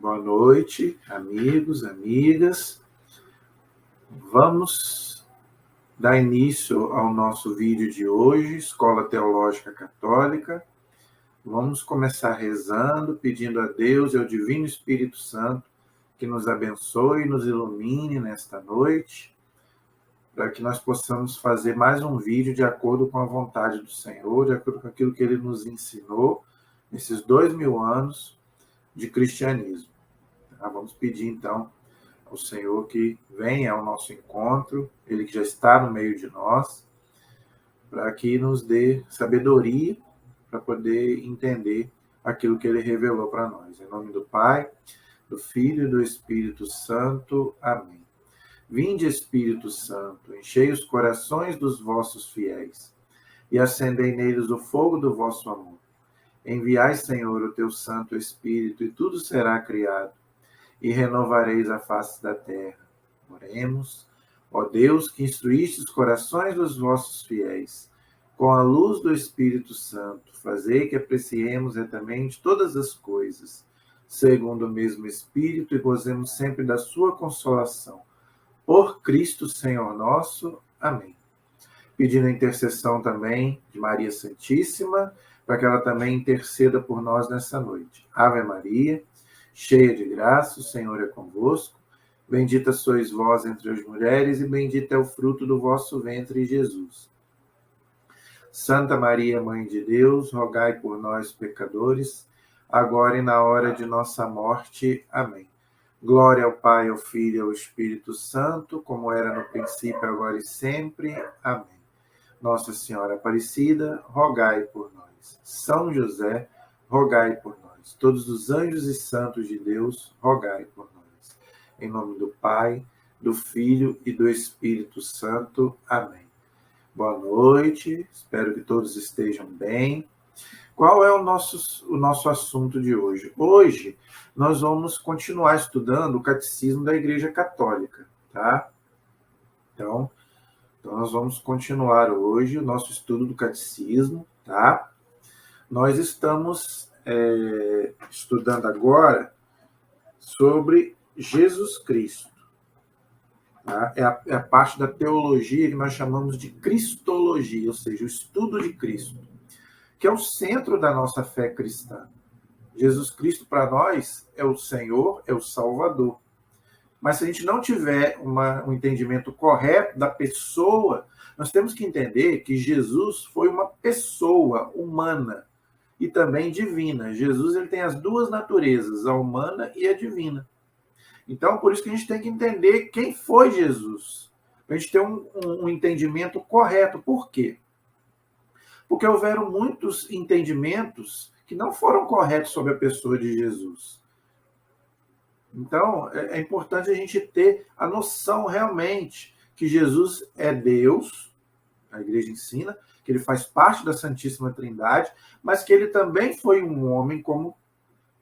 Boa noite, amigos, amigas. Vamos dar início ao nosso vídeo de hoje, Escola Teológica Católica. Vamos começar rezando, pedindo a Deus e ao Divino Espírito Santo que nos abençoe e nos ilumine nesta noite, para que nós possamos fazer mais um vídeo de acordo com a vontade do Senhor, de acordo com aquilo que Ele nos ensinou nesses 2000 anos de cristianismo. Vamos pedir, então, ao Senhor que venha ao nosso encontro, Ele que já está no meio de nós, para que nos dê sabedoria para poder entender aquilo que Ele revelou para nós. Em nome do Pai, do Filho e do Espírito Santo. Amém. Vinde, Espírito Santo, enchei os corações dos vossos fiéis e acendei neles o fogo do vosso amor. Enviai, Senhor, o teu Santo Espírito, e tudo será criado, e renovareis a face da terra. Oremos. Ó Deus, que instruíste os corações dos vossos fiéis, com a luz do Espírito Santo, fazei que apreciemos retamente todas as coisas, segundo o mesmo Espírito, e gozemos sempre da sua consolação. Por Cristo, Senhor nosso. Amém. Pedindo a intercessão também de Maria Santíssima, para que ela também interceda por nós nessa noite. Ave Maria, cheia de graça, o Senhor é convosco. Bendita sois vós entre as mulheres, e bendito é o fruto do vosso ventre, Jesus. Santa Maria, Mãe de Deus, rogai por nós, pecadores, agora e na hora de nossa morte. Amém. Glória ao Pai, ao Filho e ao Espírito Santo, como era no princípio, agora e sempre. Amém. Nossa Senhora Aparecida, rogai por nós. São José, rogai por nós. Todos os anjos e santos de Deus, rogai por nós. Em nome do Pai, do Filho e do Espírito Santo. Amém. Boa noite, espero que todos estejam bem. Qual é o nosso assunto de hoje? Hoje nós vamos continuar estudando o Catecismo da Igreja Católica, tá? Então nós vamos continuar hoje o nosso estudo do Catecismo, tá? Nós estamos estudando agora sobre Jesus Cristo. Tá? É a parte da teologia que nós chamamos de cristologia, ou seja, o estudo de Cristo, que é o centro da nossa fé cristã. Jesus Cristo, para nós, é o Senhor, é o Salvador. Mas se a gente não tiver um entendimento correto da pessoa, nós temos que entender que Jesus foi uma pessoa humana e também divina. Jesus ele tem as duas naturezas, a humana e a divina. Então, por isso que a gente tem que entender quem foi Jesus, para a gente ter um entendimento correto. Por quê? Porque houveram muitos entendimentos que não foram corretos sobre a pessoa de Jesus. Então, é importante a gente ter a noção realmente que Jesus é Deus, a igreja ensina, que ele faz parte da Santíssima Trindade, mas que ele também foi um homem como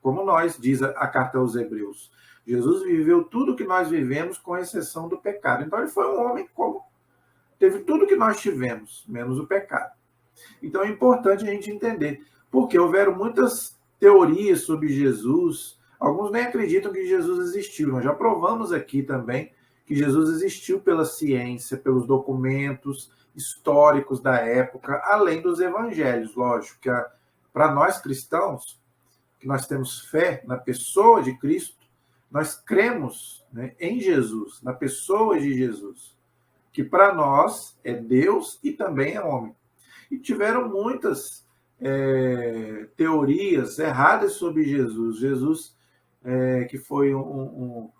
nós, diz a carta aos Hebreus. Jesus viveu tudo que nós vivemos, com exceção do pecado. Então, ele foi um homem como teve tudo que nós tivemos, menos o pecado. Então, é importante a gente entender, porque houveram muitas teorias sobre Jesus. Alguns nem acreditam que Jesus existiu. Nós já provamos aqui também que Jesus existiu pela ciência, pelos documentos históricos da época, além dos evangelhos. Lógico que para nós cristãos, que nós temos fé na pessoa de Cristo, nós cremos, né, em Jesus, na pessoa de Jesus, que para nós é Deus e também é homem. E tiveram muitas teorias erradas sobre Jesus. Jesus, que foi um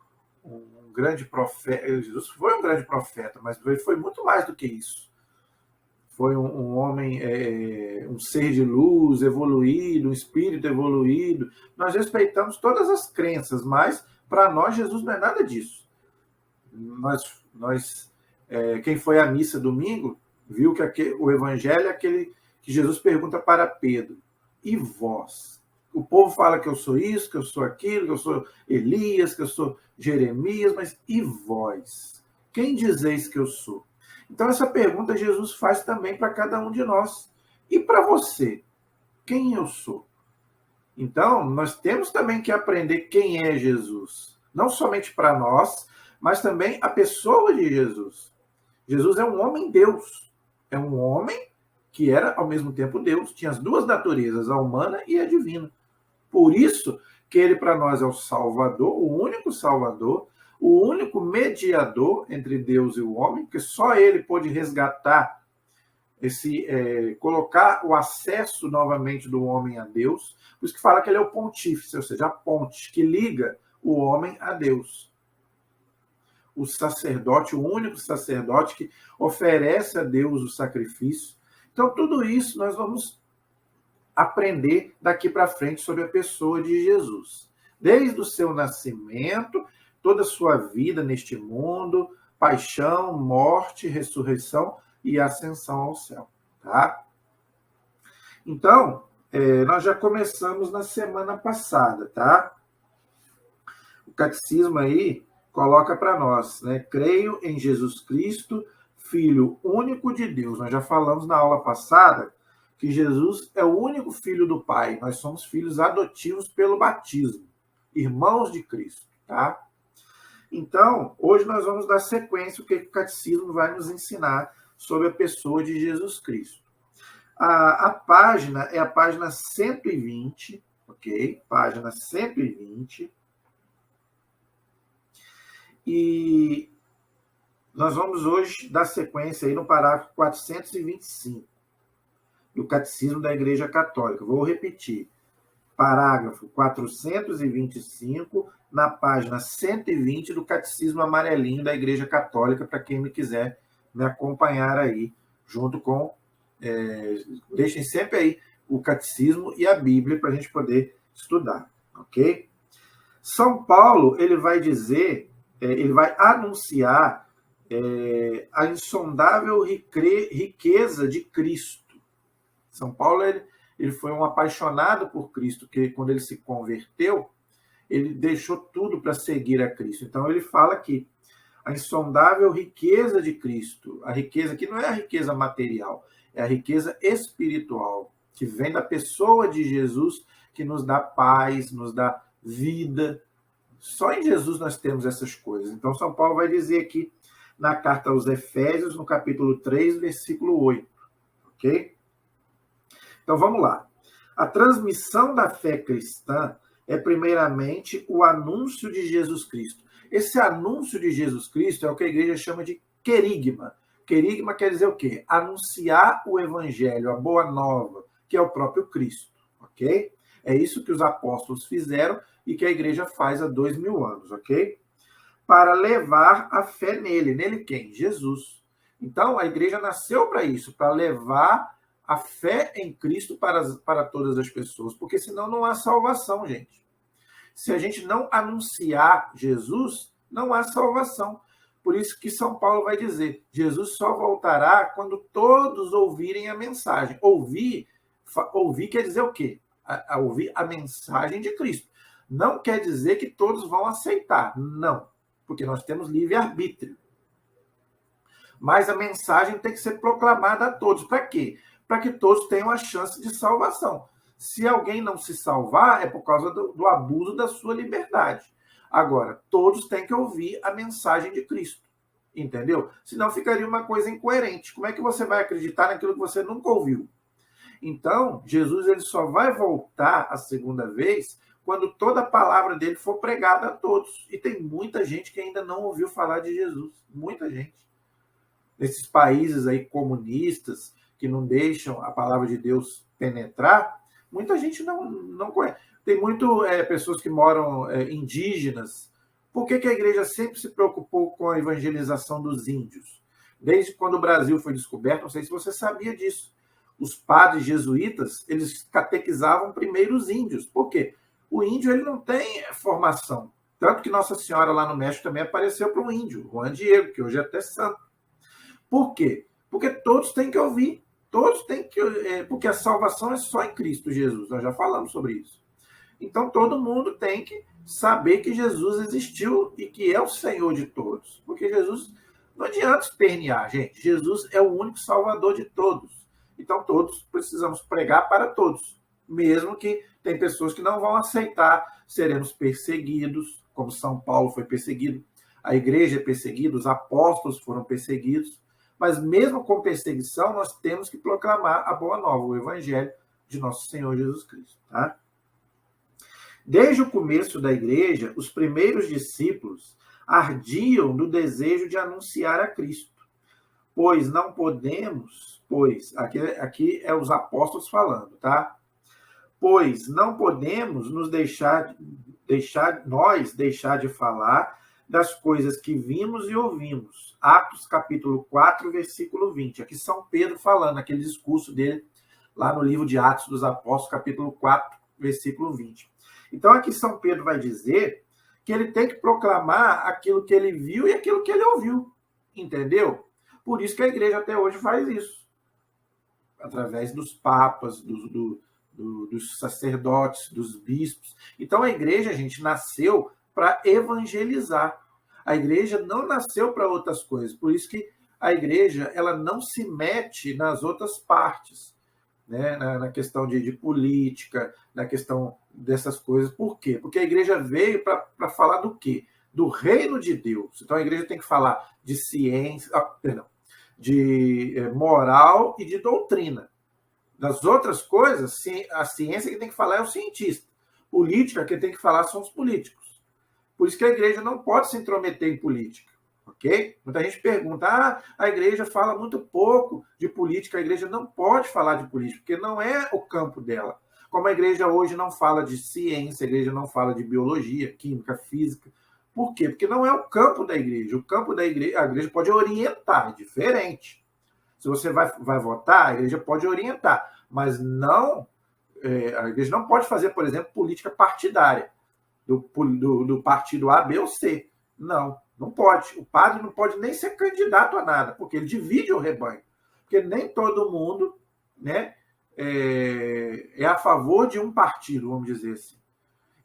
grande profeta. Jesus foi um grande profeta, mas ele foi muito mais do que isso. Foi um homem, um ser de luz, evoluído, um espírito evoluído. Nós respeitamos todas as crenças, mas para nós Jesus não é nada disso. Quem foi à missa domingo viu que o evangelho é aquele que Jesus pergunta para Pedro: e vós? O povo fala que eu sou isso, que eu sou aquilo, que eu sou Elias, que eu sou Jeremias, mas e vós? Quem dizeis que eu sou? Então essa pergunta Jesus faz também para cada um de nós. E para você? Quem eu sou? Então, nós temos também que aprender quem é Jesus. Não somente para nós, mas também a pessoa de Jesus. Jesus é um homem-deus. É um homem que era, ao mesmo tempo, Deus. Tinha as duas naturezas, a humana e a divina. Por isso que ele, para nós, é o Salvador, o único mediador entre Deus e o homem, porque só ele pôde resgatar colocar o acesso novamente do homem a Deus. Por isso que fala que ele é o pontífice, ou seja, a ponte que liga o homem a Deus. O sacerdote, o único sacerdote que oferece a Deus o sacrifício. Então, tudo isso nós vamos aprender daqui para frente sobre a pessoa de Jesus. Desde o seu nascimento, toda a sua vida neste mundo, paixão, morte, ressurreição e ascensão ao céu. Tá? Então, nós já começamos na semana passada, tá? O catecismo aí coloca para nós, né? Creio em Jesus Cristo, Filho único de Deus. Nós já falamos na aula passada que Jesus é o único filho do Pai. Nós somos filhos adotivos pelo batismo, irmãos de Cristo, tá? Então, hoje nós vamos dar sequência o que o catecismo vai nos ensinar sobre a pessoa de Jesus Cristo. A página é a página 120, ok? Página 120. E nós vamos hoje dar sequência aí no parágrafo 425 do Catecismo da Igreja Católica. Vou repetir. Parágrafo 425, na página 120 do Catecismo Amarelinho da Igreja Católica, para quem me quiser me acompanhar aí, junto com... deixem sempre aí o Catecismo e a Bíblia para a gente poder estudar, ok? São Paulo, ele vai dizer, ele vai anunciar a insondável riqueza de Cristo. São Paulo, ele foi um apaixonado por Cristo, que quando ele se converteu, ele deixou tudo para seguir a Cristo. Então, ele fala que a insondável riqueza de Cristo, a riqueza que não é a riqueza material, é a riqueza espiritual, que vem da pessoa de Jesus, que nos dá paz, nos dá vida. Só em Jesus nós temos essas coisas. Então, São Paulo vai dizer aqui, na carta aos Efésios, no capítulo 3, versículo 8. Ok? Então, vamos lá. A transmissão da fé cristã é, primeiramente, o anúncio de Jesus Cristo. Esse anúncio de Jesus Cristo é o que a igreja chama de querigma. Querigma quer dizer o quê? Anunciar o evangelho, a boa nova, que é o próprio Cristo. Ok? É isso que os apóstolos fizeram e que a igreja faz há 2000 anos. Ok? Para levar a fé nele. Nele quem? Jesus. Então, a igreja nasceu para isso, para levar a fé em Cristo para todas as pessoas, porque senão não há salvação, gente. Se a gente não anunciar Jesus, não há salvação. Por isso que São Paulo vai dizer, Jesus só voltará quando todos ouvirem a mensagem. Ouvir quer dizer o quê? Ouvir a mensagem de Cristo. Não quer dizer que todos vão aceitar, não, porque nós temos livre-arbítrio. Mas a mensagem tem que ser proclamada a todos. Para quê? Para que todos tenham a chance de salvação. Se alguém não se salvar, é por causa do abuso da sua liberdade. Agora, todos têm que ouvir a mensagem de Cristo. Entendeu? Senão ficaria uma coisa incoerente. Como é que você vai acreditar naquilo que você nunca ouviu? Então, Jesus ele só vai voltar a segunda vez quando toda a palavra dele for pregada a todos. E tem muita gente que ainda não ouviu falar de Jesus. Muita gente. Nesses países aí comunistas, que não deixam a palavra de Deus penetrar, muita gente não conhece. Tem pessoas que moram indígenas. Por que a igreja sempre se preocupou com a evangelização dos índios? Desde quando o Brasil foi descoberto, não sei se você sabia disso. Os padres jesuítas, eles catequizavam primeiro os índios. Por quê? O índio ele não tem formação. Tanto que Nossa Senhora lá no México também apareceu para um índio, Juan Diego, que hoje é até santo. Por quê? Porque todos têm que ouvir. Todos têm que... porque a salvação é só em Cristo Jesus. Nós já falamos sobre isso. Então, todo mundo tem que saber que Jesus existiu e que é o Senhor de todos. Porque Jesus... Não adianta espernear, gente. Jesus é o único salvador de todos. Então, todos precisamos pregar para todos. mesmo que tem pessoas que não vão aceitar, seremos perseguidos, como São Paulo foi perseguido, a igreja é perseguida, os apóstolos foram perseguidos, mas mesmo com perseguição, nós temos que proclamar a boa nova, o evangelho de nosso Senhor Jesus Cristo. Tá? Desde o começo da igreja, os primeiros discípulos ardiam no desejo de anunciar a Cristo. Pois não podemos, aqui é os apóstolos falando, tá? Pois não podemos nos deixar de falar das coisas que vimos e ouvimos. Atos capítulo 4, versículo 20. Aqui São Pedro falando, aquele discurso dele lá no livro de Atos dos Apóstolos, capítulo 4, versículo 20. Então aqui São Pedro vai dizer que ele tem que proclamar aquilo que ele viu e aquilo que ele ouviu. Entendeu? Por isso que a igreja até hoje faz isso. Através dos papas, dos sacerdotes, dos bispos. Então a igreja, gente, nasceu para evangelizar. A igreja não nasceu para outras coisas. Por isso que a igreja ela não se mete nas outras partes, né? Na questão de política, na questão dessas coisas. Por quê? Porque a igreja veio para falar do quê? Do reino de Deus. Então a igreja tem que falar de ciência, de moral e de doutrina. Das outras coisas, a ciência que tem que falar é o cientista. Política, quem tem que falar são os políticos. Por isso que a igreja não pode se intrometer em política. Ok? Muita gente pergunta, a igreja fala muito pouco de política, a igreja não pode falar de política, porque não é o campo dela. Como a igreja hoje não fala de ciência, a igreja não fala de biologia, química, física. Por quê? Porque não é o campo da igreja. O campo da igreja, a igreja pode orientar, é diferente. Se você vai votar, a igreja pode orientar, mas não, a igreja não pode fazer, por exemplo, política partidária do partido A, B ou C. Não pode. O padre não pode nem ser candidato a nada, porque ele divide o rebanho. Porque nem todo mundo, né, é a favor de um partido, vamos dizer assim.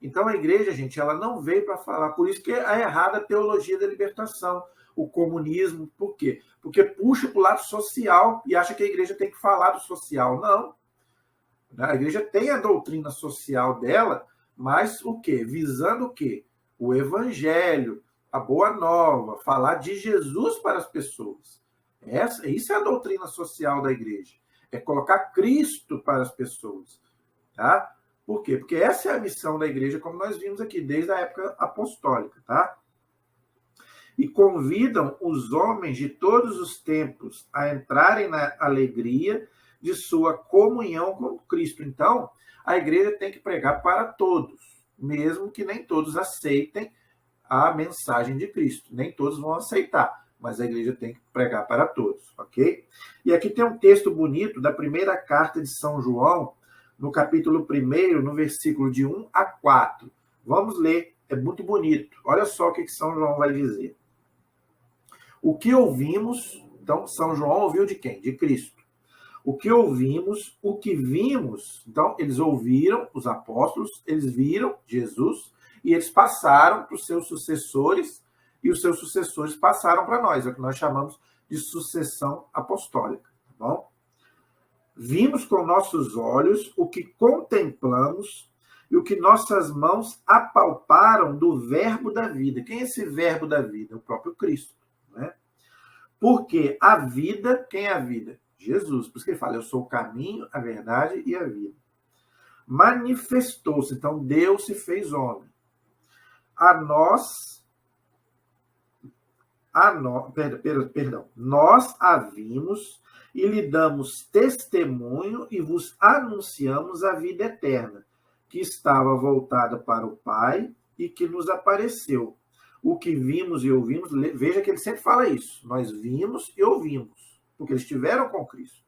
Então a igreja, gente, ela não veio para falar. Por isso que é errada a teologia da libertação, o comunismo. Por quê? Porque puxa para o lado social e acha que a igreja tem que falar do social. Não. A igreja tem a doutrina social dela, mas o quê? Visando o quê? O evangelho, a boa nova, falar de Jesus para as pessoas. Isso é a doutrina social da igreja. É colocar Cristo para as pessoas. Tá? Por quê? Porque essa é a missão da igreja, como nós vimos aqui, desde a época apostólica. Tá? E convidam os homens de todos os tempos a entrarem na alegria de sua comunhão com Cristo. Então, a igreja tem que pregar para todos, mesmo que nem todos aceitem a mensagem de Cristo. Nem todos vão aceitar, mas a igreja tem que pregar para todos, ok? E aqui tem um texto bonito da primeira carta de São João, no capítulo 1, no versículo de 1 a 4. Vamos ler, é muito bonito. Olha só o que São João vai dizer. O que ouvimos, então São João ouviu de quem? De Cristo. O que ouvimos, o que vimos, então eles ouviram, os apóstolos, eles viram Jesus e eles passaram para os seus sucessores e os seus sucessores passaram para nós, é o que nós chamamos de sucessão apostólica, tá bom? Vimos com nossos olhos o que contemplamos e o que nossas mãos apalparam do verbo da vida. Quem é esse verbo da vida? O próprio Cristo, né? Porque a vida, quem é a vida? Jesus. Por isso que ele fala, eu sou o caminho, a verdade e a vida. Manifestou-se, então Deus se fez homem. Nós a vimos e lhe damos testemunho e vos anunciamos a vida eterna, que estava voltada para o Pai e que nos apareceu. O que vimos e ouvimos, veja que ele sempre fala isso, nós vimos e ouvimos, porque eles estiveram com Cristo.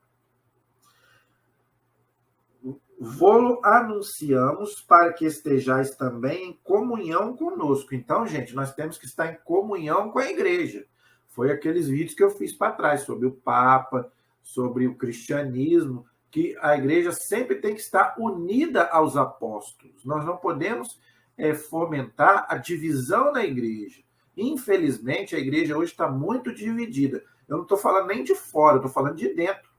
Vô-lo anunciamos para que estejais também em comunhão conosco. Então, gente, nós temos que estar em comunhão com a igreja. Foi aqueles vídeos que eu fiz para trás, sobre o Papa, sobre o cristianismo, que a igreja sempre tem que estar unida aos apóstolos. Nós não podemos fomentar a divisão na igreja. Infelizmente, a igreja hoje está muito dividida. Eu não estou falando nem de fora, eu estou falando de dentro.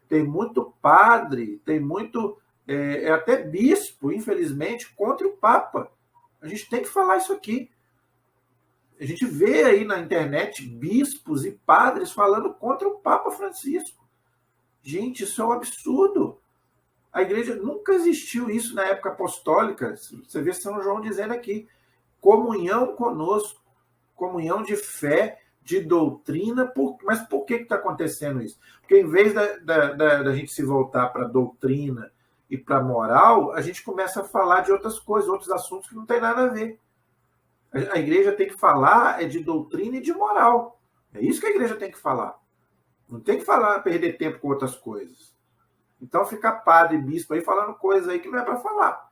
Tem muito padre, tem muito é até bispo, infelizmente, contra o Papa. A gente tem que falar isso aqui. A gente vê aí na internet bispos e padres falando contra o Papa Francisco. Gente, isso é um absurdo. A igreja nunca existiu isso na época apostólica. Você vê São João dizendo aqui, comunhão conosco, comunhão de fé, de doutrina. Mas por que está acontecendo isso? Porque em vez da gente se voltar para a doutrina e para a moral, a gente começa a falar de outras coisas, outros assuntos que não tem nada a ver. A igreja tem que falar de doutrina e de moral. É isso que a igreja tem que falar. Não tem que falar, perder tempo com outras coisas. Então fica padre, bispo aí falando coisas aí que não é para falar.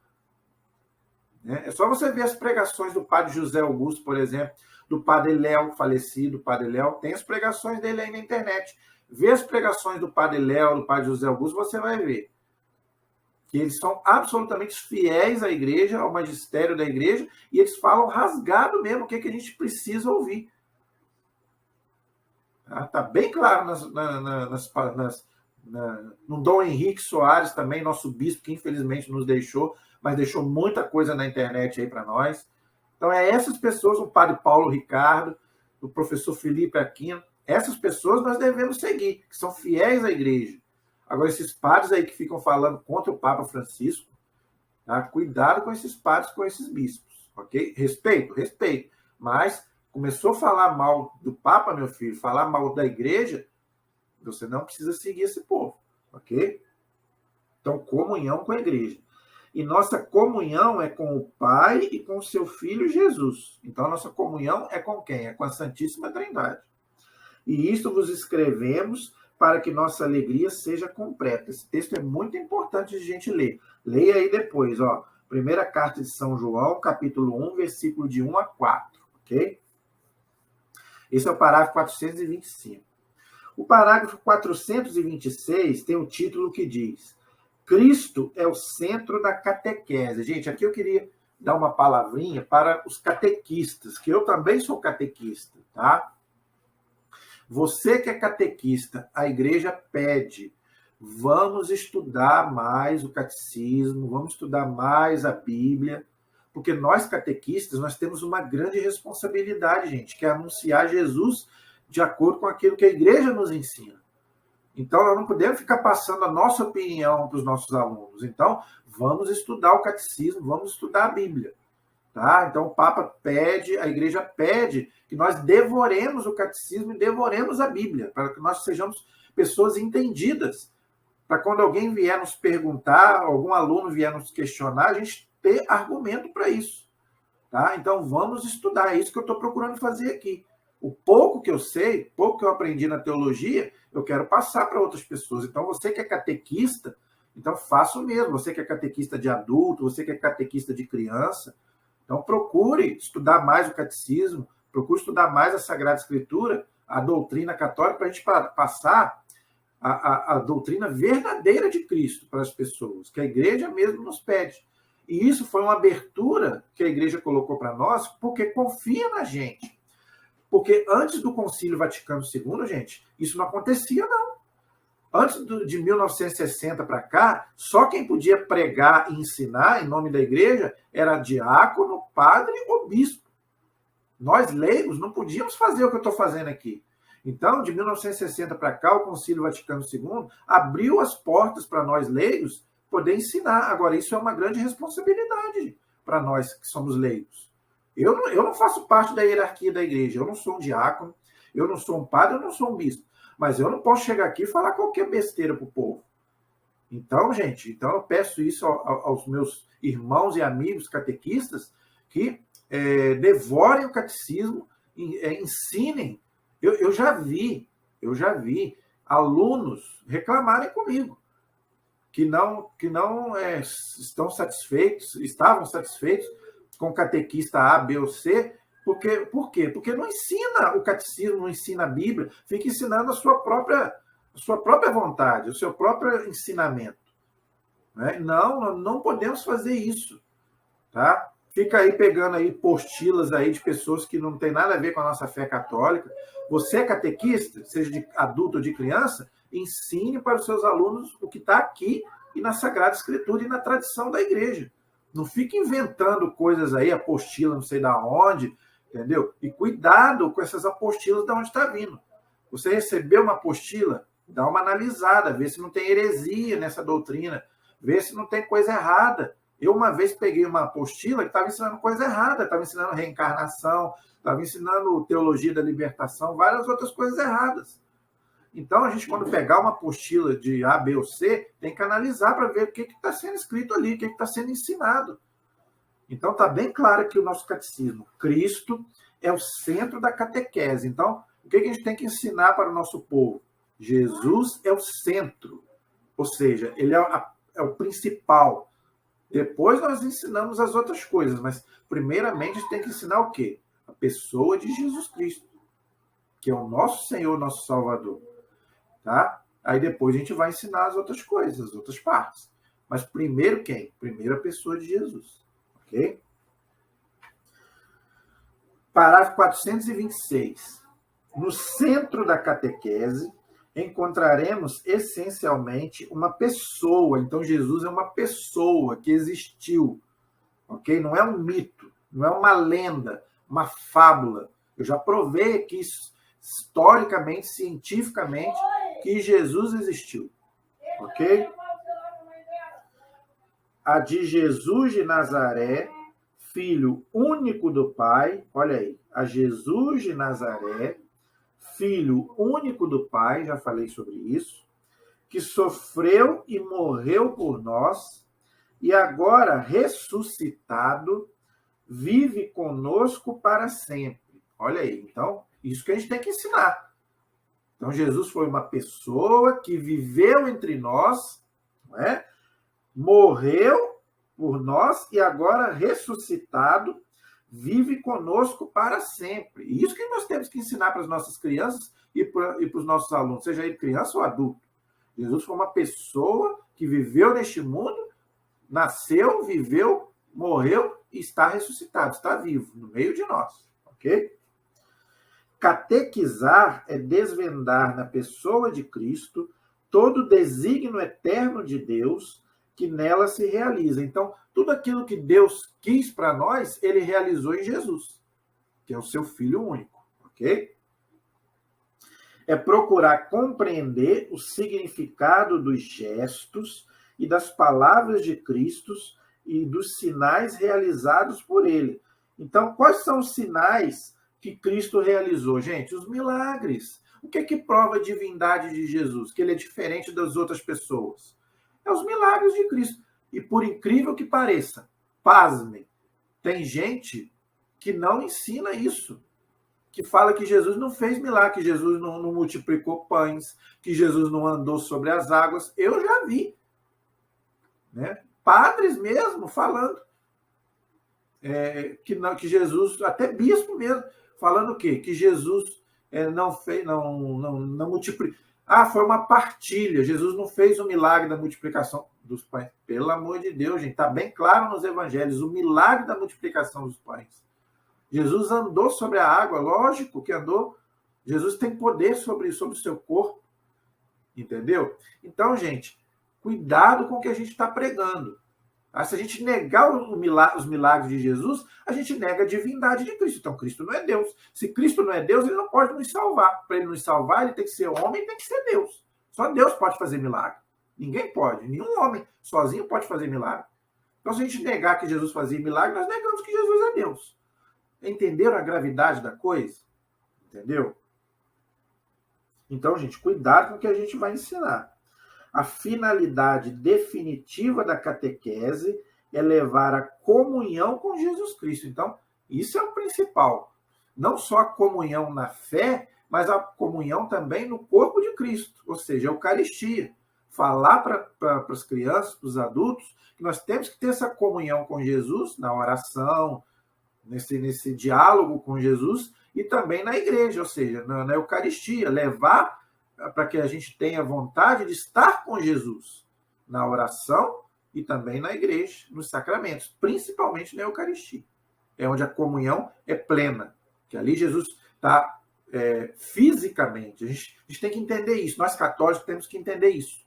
É só você ver as pregações do padre José Augusto, por exemplo, do padre Léo, falecido, padre Léo, tem as pregações dele aí na internet. Vê as pregações do padre Léo, do padre José Augusto, você vai ver que eles são absolutamente fiéis à igreja, ao magistério da igreja, e eles falam rasgado mesmo o que a gente precisa ouvir. Está bem claro no Dom Henrique Soares também, nosso bispo, que infelizmente nos deixou, mas deixou muita coisa na internet aí para nós. Então, essas pessoas, o padre Paulo Ricardo, o professor Felipe Aquino, essas pessoas nós devemos seguir, que são fiéis à igreja. Agora, esses padres aí que ficam falando contra o Papa Francisco, tá? Cuidado com esses padres, com esses bispos, ok? Respeito, mas começou a falar mal do Papa, meu filho, falar mal da igreja, você não precisa seguir esse povo, ok? Então, comunhão com a igreja. E nossa comunhão é com o Pai e com o seu Filho Jesus. Então, nossa comunhão é com quem? É com a Santíssima Trindade. E isto vos escrevemos para que nossa alegria seja completa. Esse texto é muito importante de a gente ler. Leia aí depois, ó. Primeira carta de São João, capítulo 1, versículo de 1 a 4, ok? Esse é o parágrafo 425. O parágrafo 426 tem um título que diz: Cristo é o centro da catequese. Gente, aqui eu queria dar uma palavrinha para os catequistas, que eu também sou catequista, tá? Você que é catequista, a igreja pede, vamos estudar mais o catecismo, vamos estudar mais a Bíblia, porque nós catequistas, nós temos uma grande responsabilidade, gente, que é anunciar Jesus de acordo com aquilo que a igreja nos ensina. Então, nós não podemos ficar passando a nossa opinião para os nossos alunos. Então, vamos estudar o catecismo, vamos estudar a Bíblia. Tá? Então, o Papa pede, a igreja pede que nós devoremos o catecismo e devoremos a Bíblia, para que nós sejamos pessoas entendidas. Para quando alguém vier nos perguntar, algum aluno vier nos questionar, a gente ter argumento para isso. Tá? Então, vamos estudar. É isso que eu estou procurando fazer aqui. O pouco que eu sei, pouco que eu aprendi na teologia, eu quero passar para outras pessoas. Então, você que é catequista, então faça o mesmo. Você que é catequista de adulto, você que é catequista de criança, então procure estudar mais o catecismo, procure estudar mais a Sagrada Escritura, a doutrina católica, para a gente passar a doutrina verdadeira de Cristo para as pessoas, que a igreja mesmo nos pede. E isso foi uma abertura que a igreja colocou para nós, porque confia na gente. Porque antes do Concílio Vaticano II, gente, isso não acontecia, não. Antes de 1960 para cá, só quem podia pregar e ensinar em nome da igreja era diácono, padre ou bispo. Nós, leigos, não podíamos fazer o que eu estou fazendo aqui. Então, de 1960 para cá, o Concílio Vaticano II abriu as portas para nós, leigos, poder ensinar. Agora, isso é uma grande responsabilidade para nós que somos leigos. Eu não faço parte da hierarquia da igreja, eu não sou um diácono, eu não sou um padre, eu não sou um bispo. Mas eu não posso chegar aqui e falar qualquer besteira para o povo. Então, gente, eu peço isso aos meus irmãos e amigos catequistas que devorem o catecismo, ensinem. Eu já vi alunos reclamarem comigo que não estavam satisfeitos com o catequista A, B ou C. Por quê? Porque não ensina o catecismo, não ensina a Bíblia, fica ensinando a sua própria vontade, o seu próprio ensinamento. Né? Não podemos fazer isso. Tá? Fica aí pegando aí postilas aí de pessoas que não tem nada a ver com a nossa fé católica. Você é catequista, seja de adulto ou de criança, ensine para os seus alunos o que está aqui e na Sagrada Escritura e na tradição da igreja. Não fica inventando coisas aí, apostila não sei da onde, entendeu? E cuidado com essas apostilas de onde está vindo. Você recebeu uma apostila, dá uma analisada, vê se não tem heresia nessa doutrina, vê se não tem coisa errada. Eu uma vez peguei uma apostila que estava ensinando coisa errada, estava ensinando reencarnação, estava ensinando teologia da libertação, várias outras coisas erradas. Então, a gente, quando pegar uma apostila de A, B ou C, tem que analisar para ver o que está sendo escrito ali, o que está sendo ensinado. Então, está bem claro aqui o nosso catecismo. Cristo é o centro da catequese. Então, o que a gente tem que ensinar para o nosso povo? Jesus é o centro. Ou seja, ele é o principal. Depois nós ensinamos as outras coisas, mas primeiramente a gente tem que ensinar o quê? A pessoa de Jesus Cristo, que é o nosso Senhor, nosso Salvador. Tá? Aí depois a gente vai ensinar as outras coisas, as outras partes. Mas primeiro quem? Primeiro a pessoa de Jesus. Ok? Parágrafo 426. No centro da catequese, encontraremos essencialmente uma pessoa. Então, Jesus é uma pessoa que existiu. Ok? Não é um mito, não é uma lenda, uma fábula. Eu já provei aqui historicamente, cientificamente, que Jesus existiu. Ok? A de Jesus de Nazaré, filho único do Pai, olha aí, a Jesus de Nazaré, filho único do Pai, já falei sobre isso, que sofreu e morreu por nós, e agora ressuscitado, vive conosco para sempre. Olha aí, então, isso que a gente tem que ensinar. Então, Jesus foi uma pessoa que viveu entre nós, não é? Morreu por nós e agora ressuscitado, vive conosco para sempre. E isso que nós temos que ensinar para as nossas crianças e para os nossos alunos, seja ele criança ou adulto. Jesus foi uma pessoa que viveu neste mundo, nasceu, viveu, morreu e está ressuscitado, está vivo no meio de nós. Ok? Catequizar é desvendar na pessoa de Cristo todo o desígnio eterno de Deus que nela se realiza. Então, tudo aquilo que Deus quis para nós, ele realizou em Jesus, que é o seu Filho único. Ok? É procurar compreender o significado dos gestos e das palavras de Cristo e dos sinais realizados por ele. Então, quais são os sinais que Cristo realizou? Gente, os milagres. O que prova a divindade de Jesus? Que ele é diferente das outras pessoas. É os milagres de Cristo. E por incrível que pareça, pasmem, tem gente que não ensina isso. Que fala que Jesus não fez milagre, que Jesus não multiplicou pães, que Jesus não andou sobre as águas. Eu já vi. Né? Padres mesmo falando que Jesus, até bispo mesmo, falando o quê? Que Jesus não fez, não multiplicou. Ah, foi uma partilha. Jesus não fez o milagre da multiplicação dos pães. Pelo amor de Deus, gente, está bem claro nos evangelhos o milagre da multiplicação dos pães. Jesus andou sobre a água, lógico que andou. Jesus tem poder sobre o seu corpo. Entendeu? Então, gente, cuidado com o que a gente está pregando. Se a gente negar os milagres de Jesus, a gente nega a divindade de Cristo. Então, Cristo não é Deus. Se Cristo não é Deus, ele não pode nos salvar. Para ele nos salvar, ele tem que ser homem e tem que ser Deus. Só Deus pode fazer milagre. Ninguém pode. Nenhum homem sozinho pode fazer milagre. Então, se a gente negar que Jesus fazia milagre, nós negamos que Jesus é Deus. Entenderam a gravidade da coisa? Entendeu? Então, gente, cuidado com o que a gente vai ensinar. A finalidade definitiva da catequese é levar a comunhão com Jesus Cristo. Então, isso é o principal. Não só a comunhão na fé, mas a comunhão também no corpo de Cristo, ou seja, a Eucaristia. Falar para as crianças, para os adultos, que nós temos que ter essa comunhão com Jesus na oração, nesse diálogo com Jesus e também na igreja, ou seja, na Eucaristia, levar para que a gente tenha vontade de estar com Jesus na oração e também na igreja, nos sacramentos, principalmente na Eucaristia. É onde a comunhão é plena, que ali Jesus está fisicamente. A gente tem que entender isso, nós católicos temos que entender isso.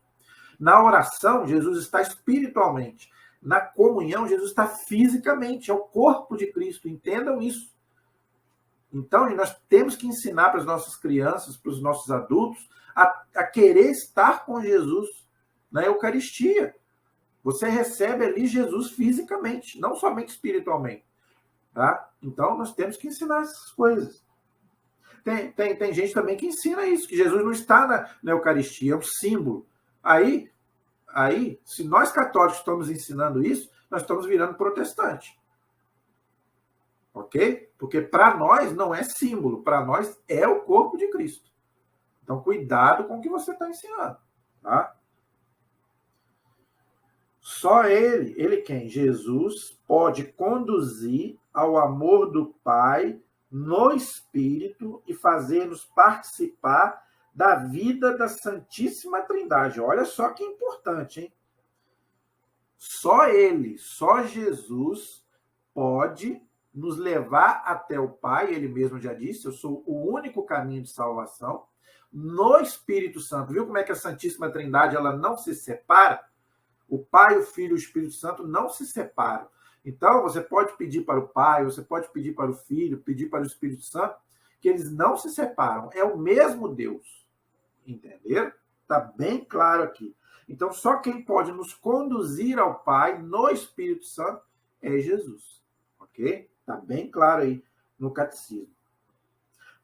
Na oração, Jesus está espiritualmente. Na comunhão, Jesus está fisicamente. É o corpo de Cristo. Entendam isso. Então, nós temos que ensinar para as nossas crianças, para os nossos adultos, a querer estar com Jesus na Eucaristia. Você recebe ali Jesus fisicamente, não somente espiritualmente. Tá? Então, nós temos que ensinar essas coisas. Tem gente também que ensina isso, que Jesus não está na Eucaristia, é um símbolo. Aí, se nós católicos estamos ensinando isso, nós estamos virando protestante. Ok? Porque para nós não é símbolo, para nós é o corpo de Cristo. Então, cuidado com o que você está ensinando. Tá? Só ele quem? Jesus pode conduzir ao amor do Pai no Espírito e fazer-nos participar da vida da Santíssima Trindade. Olha só que importante, hein? Só ele, só Jesus pode nos levar até o Pai, ele mesmo já disse, eu sou o único caminho de salvação, no Espírito Santo. Viu como é que a Santíssima Trindade ela não se separa? O Pai, o Filho e o Espírito Santo não se separam. Então, você pode pedir para o Pai, você pode pedir para o Filho, pedir para o Espírito Santo, que eles não se separam. É o mesmo Deus. Entenderam? Está bem claro aqui. Então, só quem pode nos conduzir ao Pai no Espírito Santo é Jesus. Ok? Está bem claro aí no Catecismo.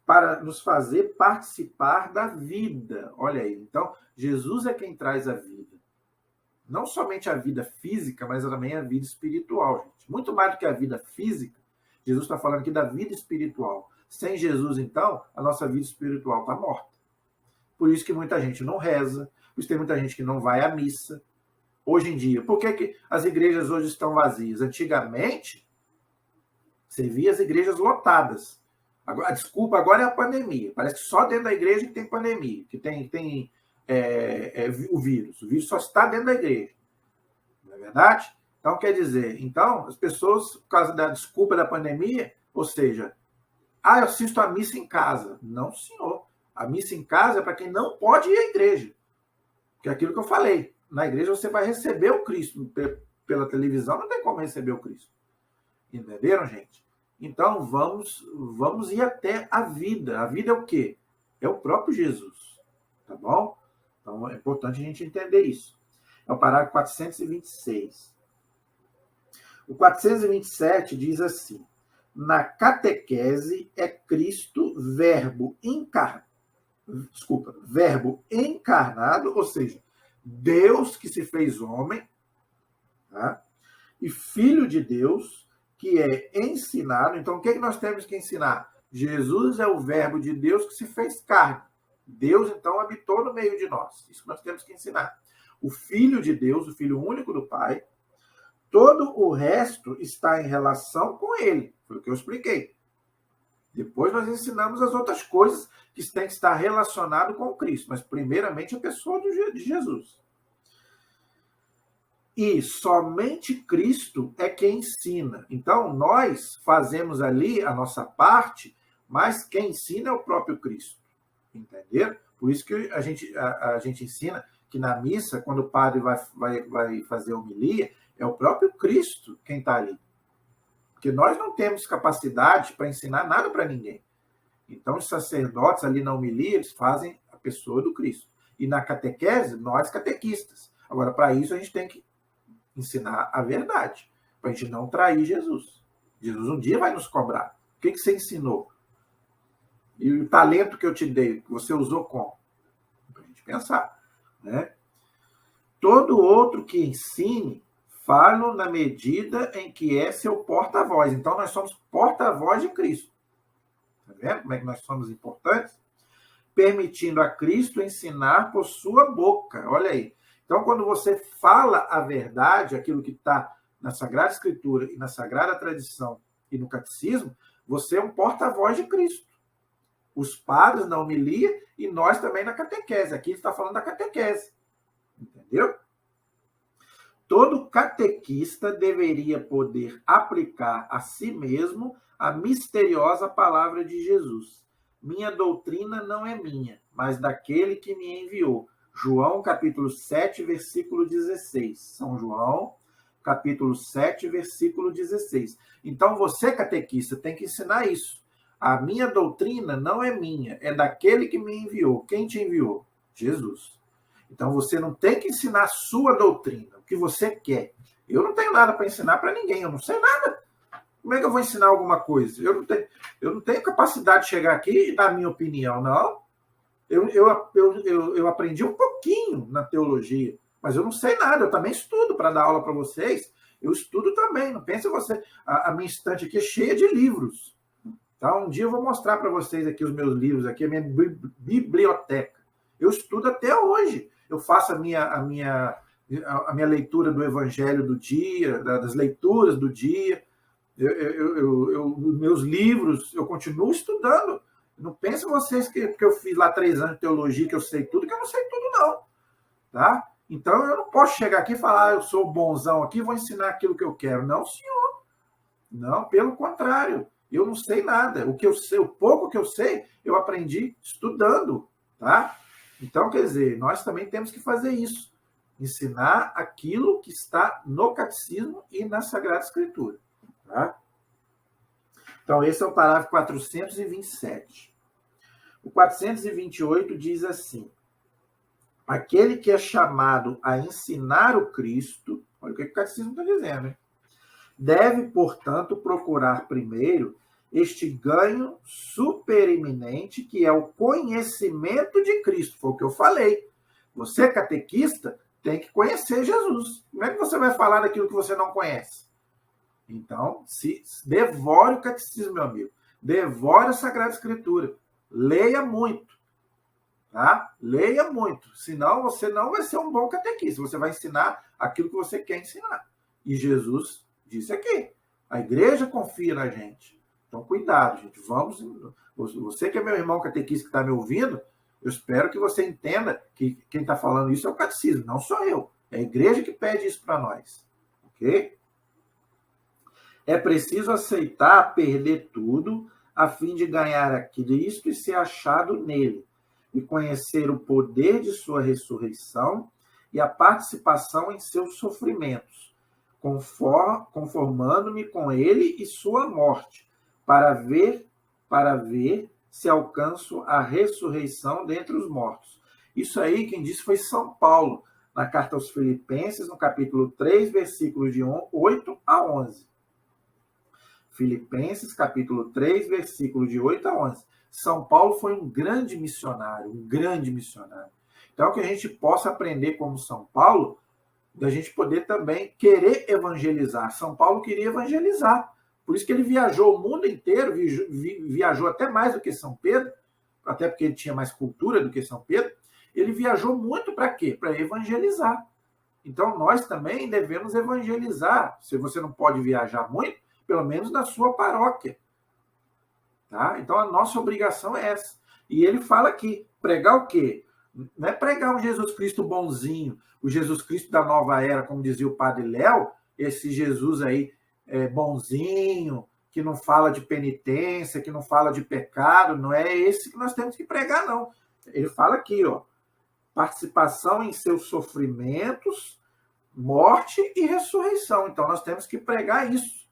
Para nos fazer participar da vida. Olha aí. Então, Jesus é quem traz a vida. Não somente a vida física, mas também a vida espiritual, gente. Muito mais do que a vida física, Jesus está falando aqui da vida espiritual. Sem Jesus, então, a nossa vida espiritual está morta. Por isso que muita gente não reza, por isso tem muita gente que não vai à missa. Hoje em dia, por que as igrejas hoje estão vazias? Antigamente, você via as igrejas lotadas. Agora, a desculpa agora é a pandemia. Parece que só dentro da igreja que tem pandemia, que tem o vírus. O vírus só está dentro da igreja. Não é verdade? Então, quer dizer, as pessoas, por causa da desculpa da pandemia, ou seja, eu assisto a missa em casa. Não, senhor. A missa em casa é para quem não pode ir à igreja. Que é aquilo que eu falei. Na igreja você vai receber o Cristo. Pela televisão não tem como receber o Cristo. Entenderam, gente? Então, vamos ir até a vida. A vida é o quê? É o próprio Jesus. Tá bom? Então, é importante a gente entender isso. É o parágrafo 426. O 427 diz assim: na catequese é Cristo verbo encarnado, ou seja, Deus que se fez homem, tá? E Filho de Deus, que é ensinado. Então, o que nós temos que ensinar? Jesus é o verbo de Deus que se fez carne. Deus, então, habitou no meio de nós. Isso nós temos que ensinar. O Filho de Deus, o Filho único do Pai, todo o resto está em relação com ele. Foi o que eu expliquei. Depois nós ensinamos as outras coisas que têm que estar relacionado com Cristo. Mas, primeiramente, a pessoa de Jesus. E somente Cristo é quem ensina. Então, nós fazemos ali a nossa parte, mas quem ensina é o próprio Cristo. Entenderam? Por isso que a gente ensina que na missa, quando o padre vai fazer a homilia, é o próprio Cristo quem está ali. Porque nós não temos capacidade para ensinar nada para ninguém. Então, os sacerdotes ali na homilia, eles fazem a pessoa do Cristo. E na catequese, nós catequistas. Agora, para isso, a gente tem que ensinar a verdade, para a gente não trair Jesus. Jesus um dia vai nos cobrar. O que você ensinou? E o talento que eu te dei, que você usou como? Para a gente pensar. Né? Todo outro que ensine, falo na medida em que é seu porta-voz. Então, nós somos porta-voz de Cristo. Está vendo como é que nós somos importantes? Permitindo a Cristo ensinar por sua boca. Olha aí. Então, quando você fala a verdade, aquilo que está na Sagrada Escritura e na Sagrada Tradição e no Catecismo, você é um porta-voz de Cristo. Os padres na homilia e nós também na catequese. Aqui ele está falando da catequese. Entendeu? Todo catequista deveria poder aplicar a si mesmo a misteriosa palavra de Jesus. Minha doutrina não é minha, mas daquele que me enviou. João, capítulo 7, versículo 16. São João, capítulo 7, versículo 16. Então, você, catequista, tem que ensinar isso. A minha doutrina não é minha, é daquele que me enviou. Quem te enviou? Jesus. Então, você não tem que ensinar a sua doutrina, o que você quer. Eu não tenho nada para ensinar para ninguém, eu não sei nada. Como é que eu vou ensinar alguma coisa? Eu não tenho capacidade de chegar aqui e dar a minha opinião, não. Eu aprendi um pouquinho na teologia, mas eu não sei nada, eu também estudo para dar aula para vocês. Eu estudo também, não pense você. A minha estante aqui é cheia de livros. Tá? Um dia eu vou mostrar para vocês aqui os meus livros, aqui a minha biblioteca. Eu estudo até hoje. Eu faço a minha leitura do Evangelho do dia, das leituras do dia. Meus livros, eu continuo estudando. Não pensem vocês que eu fiz lá 3 anos de teologia, que eu sei tudo, que eu não sei tudo, não. Tá? Então, eu não posso chegar aqui e falar, eu sou bonzão aqui, vou ensinar aquilo que eu quero. Não, senhor. Não, pelo contrário. Eu não sei nada. O que eu sei, o pouco que eu sei, eu aprendi estudando. Tá? Então, quer dizer, nós também temos que fazer isso. Ensinar aquilo que está no Catecismo e na Sagrada Escritura. Tá? Então, esse é o parágrafo 427. O 428 diz assim: aquele que é chamado a ensinar o Cristo, olha o que o Catecismo está dizendo, hein? Deve, portanto, procurar primeiro este ganho supereminente, que é o conhecimento de Cristo. Foi o que eu falei. Você, catequista, tem que conhecer Jesus. Como é que você vai falar daquilo que você não conhece? Então, devore o catecismo, meu amigo. Devore a Sagrada Escritura. Leia muito. Tá? Leia muito. Senão, você não vai ser um bom catequista. Você vai ensinar aquilo que você quer ensinar. E Jesus disse aqui. A igreja confia na gente. Então, cuidado, gente. Vamos. Você que é meu irmão catequista que está me ouvindo, eu espero que você entenda que quem está falando isso é o catecismo, não sou eu. É a igreja que pede isso para nós. Ok? É preciso aceitar perder tudo a fim de ganhar a Cristo e ser achado nele, e conhecer o poder de sua ressurreição e a participação em seus sofrimentos, conformando-me com ele e sua morte, para ver se alcanço a ressurreição dentre os mortos. Isso aí, quem disse foi São Paulo, na carta aos Filipenses, no capítulo 3, versículos de 8 a 11. Filipenses, capítulo 3, versículos de 8 a 11. São Paulo foi um grande missionário, um grande missionário. Então, que a gente possa aprender como São Paulo, da gente poder também querer evangelizar. São Paulo queria evangelizar. Por isso que ele viajou o mundo inteiro, viajou até mais do que São Pedro, até porque ele tinha mais cultura do que São Pedro. Ele viajou muito para quê? Para evangelizar. Então, nós também devemos evangelizar. Se você não pode viajar muito, pelo menos na sua paróquia. Tá? Então, a nossa obrigação é essa. E ele fala aqui, pregar o quê? Não é pregar um Jesus Cristo bonzinho, o Jesus Cristo da nova era, como dizia o padre Léo, esse Jesus aí bonzinho, que não fala de penitência, que não fala de pecado, não é esse que nós temos que pregar, não. Ele fala aqui, ó, participação em seus sofrimentos, morte e ressurreição. Então, nós temos que pregar isso.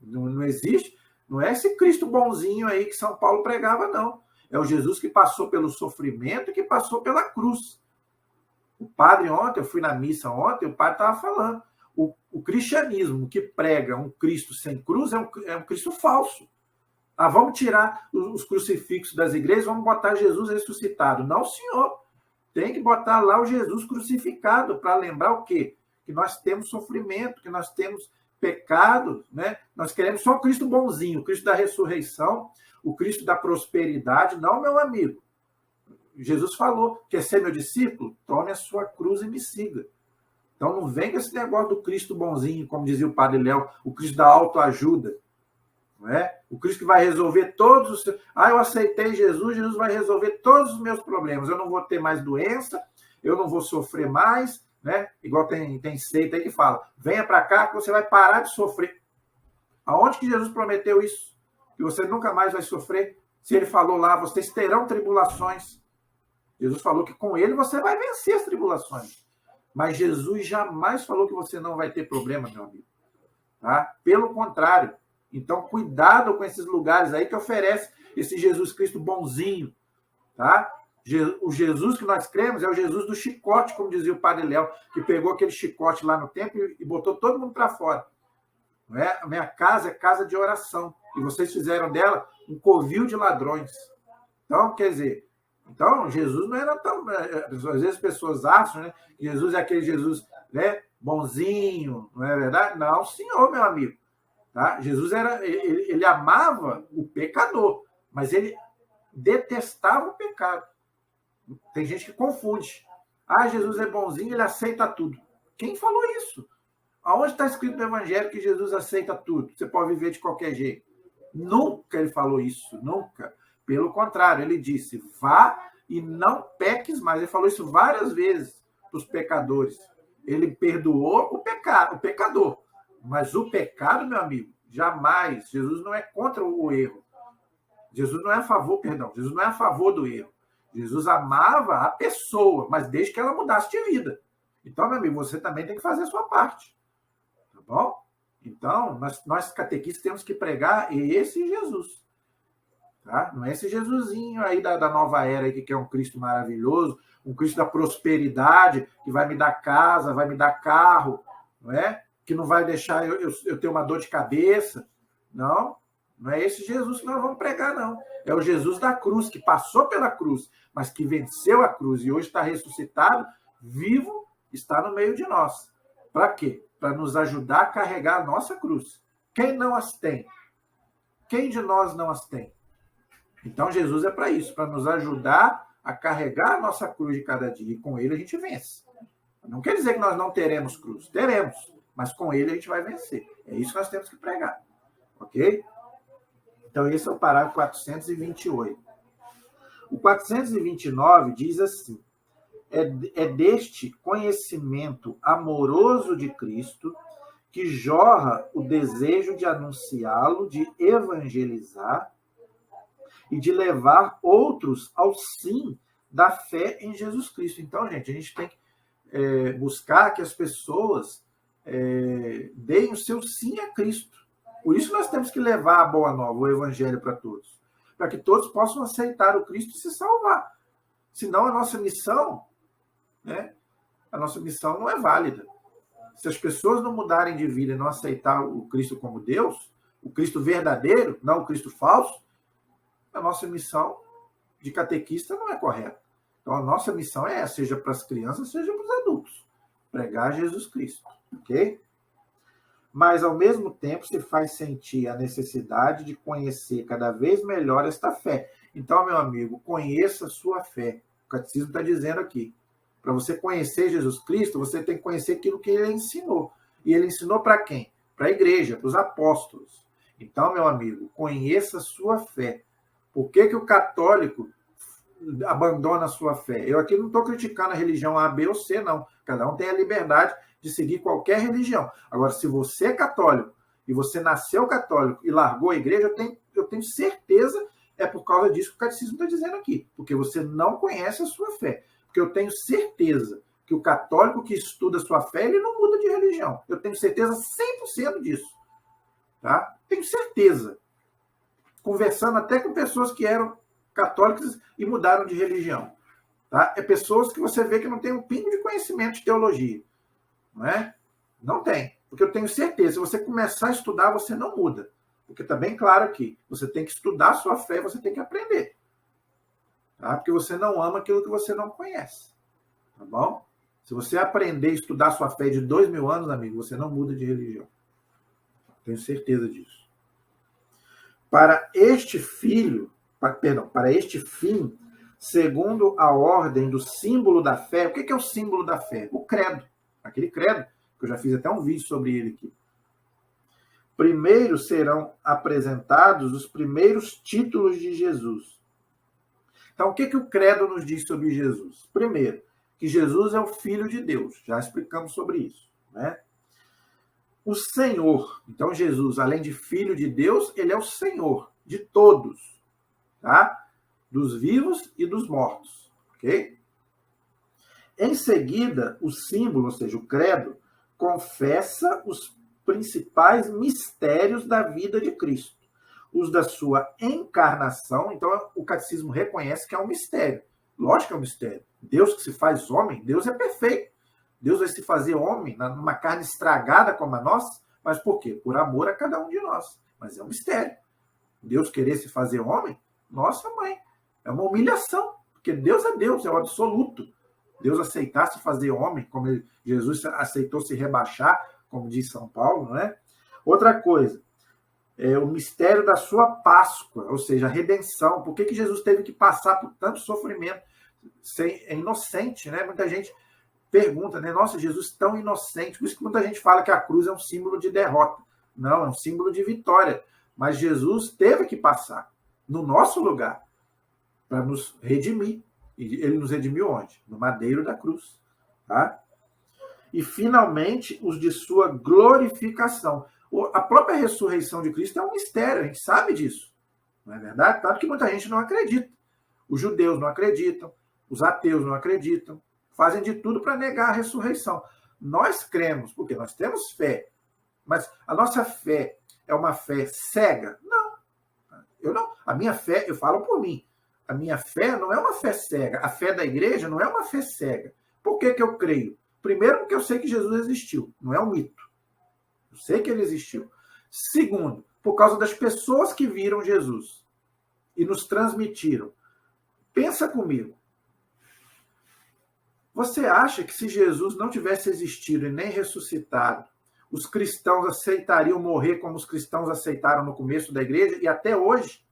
Não existe, não é esse Cristo bonzinho aí que São Paulo pregava, não. É o Jesus que passou pelo sofrimento e que passou pela cruz. O padre ontem, eu fui na missa ontem, o padre estava falando. O cristianismo que prega um Cristo sem cruz é um Cristo falso. Ah, vamos tirar os crucifixos das igrejas, vamos botar Jesus ressuscitado. Não, senhor. Tem que botar lá o Jesus crucificado para lembrar o quê? Que nós temos sofrimento, que nós temos pecado, né? Nós queremos só o Cristo bonzinho, o Cristo da ressurreição, o Cristo da prosperidade. Não, meu amigo. Jesus falou, quer ser meu discípulo? Tome a sua cruz e me siga. Então não vem com esse negócio do Cristo bonzinho, como dizia o padre Léo, o Cristo da autoajuda. Não é? O Cristo que vai resolver todos os seus... eu aceitei Jesus, Jesus vai resolver todos os meus problemas. Eu não vou ter mais doença, eu não vou sofrer mais, né? Igual tem seita aí que fala, venha para cá que você vai parar de sofrer. Aonde que Jesus prometeu isso? Que você nunca mais vai sofrer? Se ele falou lá, vocês terão tribulações. Jesus falou que com ele você vai vencer as tribulações. Mas Jesus jamais falou que você não vai ter problema, meu amigo. Tá? Pelo contrário. Então, cuidado com esses lugares aí que oferece esse Jesus Cristo bonzinho. Tá? O Jesus que nós cremos é o Jesus do chicote, como dizia o padre Léo, que pegou aquele chicote lá no templo e botou todo mundo para fora. Não é? A minha casa é casa de oração. E vocês fizeram dela um covil de ladrões. Então, quer dizer, Jesus não era tão... Às vezes as pessoas acham, né, que Jesus é aquele Jesus, né, bonzinho, não é verdade? Não, senhor, meu amigo. Tá? Jesus ele amava o pecador, mas ele detestava o pecado. Tem gente que confunde. Jesus é bonzinho, ele aceita tudo. Quem falou isso? Aonde está escrito no Evangelho que Jesus aceita tudo? Você pode viver de qualquer jeito. Nunca ele falou isso, nunca. Pelo contrário, ele disse, vá e não peques mais. Ele falou isso várias vezes para os pecadores. Ele perdoou o pecador. Mas o pecado, meu amigo, jamais. Jesus não é contra o erro. Jesus não é a favor, Jesus não é a favor do erro. Jesus amava a pessoa, mas desde que ela mudasse de vida. Então, meu amigo, você também tem que fazer a sua parte. Tá bom? Então, nós catequistas temos que pregar esse Jesus. Tá? Não é esse Jesusinho aí da nova era aí, que é um Cristo maravilhoso, um Cristo da prosperidade, que vai me dar casa, vai me dar carro, não é? Que não vai deixar eu ter uma dor de cabeça. Não é esse Jesus que nós vamos pregar, não. É o Jesus da cruz, que passou pela cruz, mas que venceu a cruz e hoje está ressuscitado, vivo, está no meio de nós. Para quê? Para nos ajudar a carregar a nossa cruz. Quem não as tem? Quem de nós não as tem? Então, Jesus é para isso, para nos ajudar a carregar a nossa cruz de cada dia. E com ele a gente vence. Não quer dizer que nós não teremos cruz. Teremos, mas com ele a gente vai vencer. É isso que nós temos que pregar. Ok? Então, esse é o parágrafo 428. O 429 diz assim, é deste conhecimento amoroso de Cristo que jorra o desejo de anunciá-lo, de evangelizar e de levar outros ao sim da fé em Jesus Cristo. Então, gente, a gente tem que buscar que as pessoas deem o seu sim a Cristo. Por isso nós temos que levar a boa nova, o evangelho para todos. Para que todos possam aceitar o Cristo e se salvar. Senão a nossa missão, né, não é válida. Se as pessoas não mudarem de vida e não aceitar o Cristo como Deus, o Cristo verdadeiro, não o Cristo falso, a nossa missão de catequista não é correta. Então, a nossa missão é essa, seja para as crianças, seja para os adultos. Pregar Jesus Cristo. Ok? Mas, ao mesmo tempo, se faz sentir a necessidade de conhecer cada vez melhor esta fé. Então, meu amigo, conheça a sua fé. O catecismo está dizendo aqui. Para você conhecer Jesus Cristo, você tem que conhecer aquilo que ele ensinou. E ele ensinou para quem? Para a igreja, para os apóstolos. Então, meu amigo, conheça a sua fé. Por que o católico abandona a sua fé? Eu aqui não estou criticando a religião A, B ou C, não. Cada um tem a liberdade de seguir qualquer religião. Agora, se você é católico e você nasceu católico e largou a igreja, eu tenho certeza é por causa disso que o catecismo está dizendo aqui. Porque você não conhece a sua fé. Porque eu tenho certeza que o católico que estuda a sua fé, ele não muda de religião. Eu tenho certeza 100% disso. Tá? Tenho certeza. Conversando até com pessoas que eram católicas e mudaram de religião. Tá? É pessoas que você vê que não tem um pingo de conhecimento de teologia. Não é? Não tem. Porque eu tenho certeza, se você começar a estudar, você não muda. Porque está bem claro aqui, você tem que estudar a sua fé, você tem que aprender. Tá? Porque você não ama aquilo que você não conhece. Tá bom? Se você aprender a estudar a sua fé de 2000 anos, amigo, você não muda de religião. Tenho certeza disso. Para este fim, segundo a ordem do símbolo da fé, o que é o símbolo da fé? O credo. Aquele credo, que eu já fiz até um vídeo sobre ele aqui. Primeiro serão apresentados os primeiros títulos de Jesus. Então, o que o credo nos diz sobre Jesus? Primeiro, que Jesus é o Filho de Deus. Já explicamos sobre isso, né? O Senhor. Então, Jesus, além de Filho de Deus, ele é o Senhor de todos, tá? Dos vivos e dos mortos. ok? Em seguida, o símbolo, ou seja, o credo, confessa os principais mistérios da vida de Cristo. Os da sua encarnação, então o catecismo reconhece que é um mistério. Lógico que é um mistério. Deus que se faz homem, Deus é perfeito. Deus vai se fazer homem numa carne estragada como a nossa, mas por quê? Por amor a cada um de nós. Mas é um mistério. Deus querer se fazer homem, nossa mãe, é uma humilhação, porque Deus, é o absoluto. Deus aceitar se fazer homem, como Jesus aceitou se rebaixar, como diz São Paulo, não é? Outra coisa, é o mistério da sua Páscoa, ou seja, a redenção. Por que Jesus teve que passar por tanto sofrimento? É inocente, né? Muita gente pergunta, né? Nossa, Jesus tão inocente. Por isso que muita gente fala que a cruz é um símbolo de derrota. Não, é um símbolo de vitória. Mas Jesus teve que passar no nosso lugar para nos redimir. E ele nos redimiu onde? No madeiro da cruz. Tá? E, finalmente, os de sua glorificação. A própria ressurreição de Cristo é um mistério, a gente sabe disso. Não é verdade? Claro que muita gente não acredita. Os judeus não acreditam, os ateus não acreditam, fazem de tudo para negar a ressurreição. Nós cremos, porque nós temos fé. Mas a nossa fé é uma fé cega? Não. Eu não. A minha fé, eu falo por mim, a minha fé não é uma fé cega. A fé da igreja não é uma fé cega. Por que eu creio? Primeiro, porque eu sei que Jesus existiu. Não é um mito. Eu sei que ele existiu. Segundo, por causa das pessoas que viram Jesus e nos transmitiram. Pensa comigo. Você acha que se Jesus não tivesse existido e nem ressuscitado, os cristãos aceitariam morrer como os cristãos aceitaram no começo da igreja e até hoje?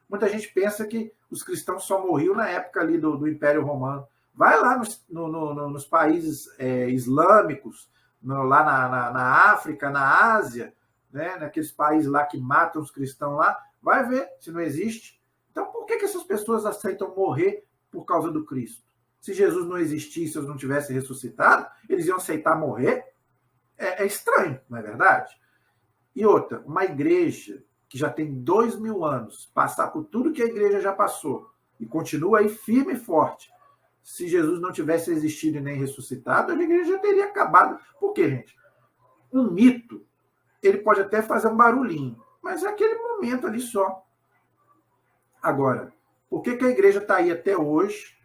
Muita gente pensa que os cristãos só morriam na época ali do Império Romano. Vai lá nos países islâmicos, lá na África, na Ásia, né, naqueles países lá que matam os cristãos lá, vai ver se não existe. Então, por que essas pessoas aceitam morrer por causa do Cristo? Se Jesus não existisse, se eles não tivessem ressuscitado, eles iam aceitar morrer? É estranho, não é verdade? E outra, uma igreja que já tem 2000 anos, passar por tudo que a igreja já passou, e continua aí firme e forte. Se Jesus não tivesse existido e nem ressuscitado, a igreja já teria acabado. Por quê, gente? Um mito, ele pode até fazer um barulhinho, mas é aquele momento ali só. Agora, por que a igreja está aí até hoje,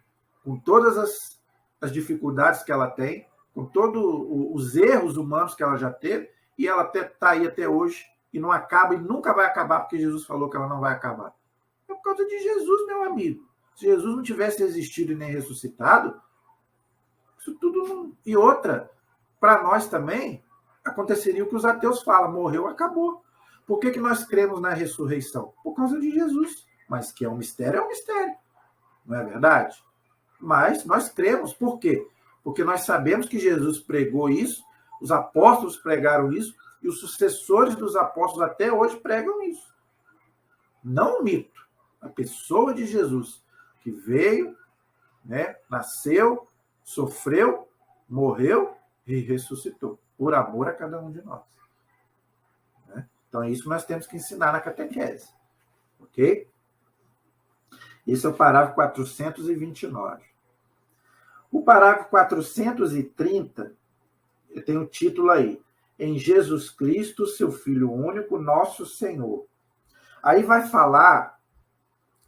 com todas as dificuldades que ela tem, com todos os erros humanos que ela já teve, e ela está aí até hoje, e não acaba, e nunca vai acabar, porque Jesus falou que ela não vai acabar? É por causa de Jesus, meu amigo. Se Jesus não tivesse existido e nem ressuscitado, isso tudo não... E outra, para nós também, aconteceria o que os ateus falam, morreu, acabou. Por que nós cremos na ressurreição? Por causa de Jesus. Mas que é um mistério, não é verdade? Mas nós cremos, por quê? Porque nós sabemos que Jesus pregou isso, os apóstolos pregaram isso, e os sucessores dos apóstolos até hoje pregam isso. Não um mito. A pessoa de Jesus, que veio, né, nasceu, sofreu, morreu e ressuscitou, por amor a cada um de nós. Né? Então é isso que nós temos que ensinar na catequese. Ok? Esse é o parágrafo 429. O parágrafo 430 tem o título aí, em Jesus Cristo, seu Filho único, nosso Senhor. Aí vai falar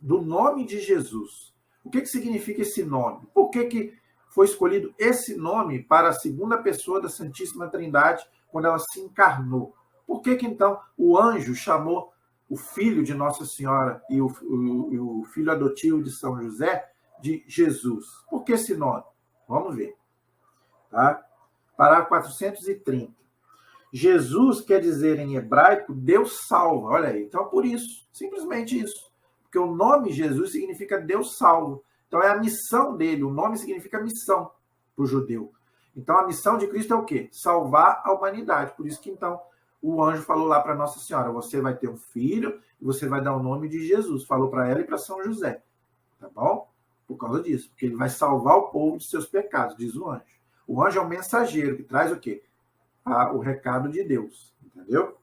do nome de Jesus. O que significa esse nome? Por que foi escolhido esse nome para a segunda pessoa da Santíssima Trindade quando ela se encarnou? Por que então o anjo chamou o filho de Nossa Senhora e o filho adotivo de São José de Jesus? Por que esse nome? Vamos ver. Tá? Parágrafo 430. Jesus quer dizer em hebraico Deus salva. Olha aí. Então, por isso. Simplesmente isso. Porque o nome Jesus significa Deus salva. Então, é a missão dele. O nome significa missão para o judeu. Então, a missão de Cristo é o quê? Salvar a humanidade. Por isso que, então, o anjo falou lá para Nossa Senhora, você vai ter um filho e você vai dar o nome de Jesus. Falou para ela e para São José. Tá bom? Por causa disso. Porque ele vai salvar o povo de seus pecados, diz o anjo. O anjo é o mensageiro que traz o quê? O recado de Deus. Entendeu?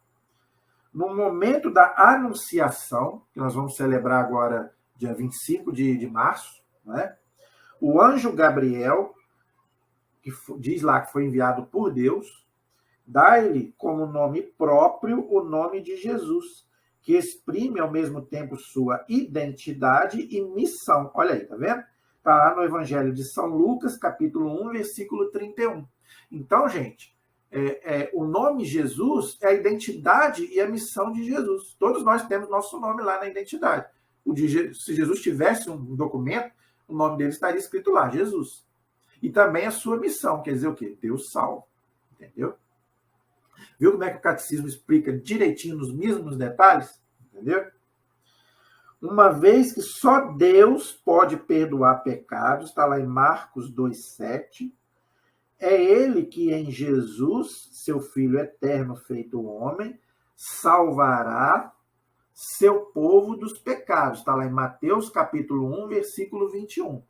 No momento da Anunciação, que nós vamos celebrar agora dia 25 de março, né? O anjo Gabriel, que diz lá que foi enviado por Deus, dá-lhe como nome próprio o nome de Jesus, que exprime ao mesmo tempo sua identidade e missão. Olha aí, tá vendo? Está lá no Evangelho de São Lucas, capítulo 1, versículo 31. Então, gente, o nome Jesus é a identidade e a missão de Jesus. Todos nós temos nosso nome lá na identidade. Se Jesus tivesse um documento, o nome dele estaria escrito lá, Jesus. E também a sua missão, quer dizer o quê? Deus salva. Entendeu? Viu como é que o catecismo explica direitinho nos mesmos detalhes? Entendeu? Uma vez que só Deus pode perdoar pecados, está lá em Marcos 2,7, é ele que em Jesus, seu Filho eterno feito homem, salvará seu povo dos pecados. Está lá em Mateus capítulo 1, versículo 21.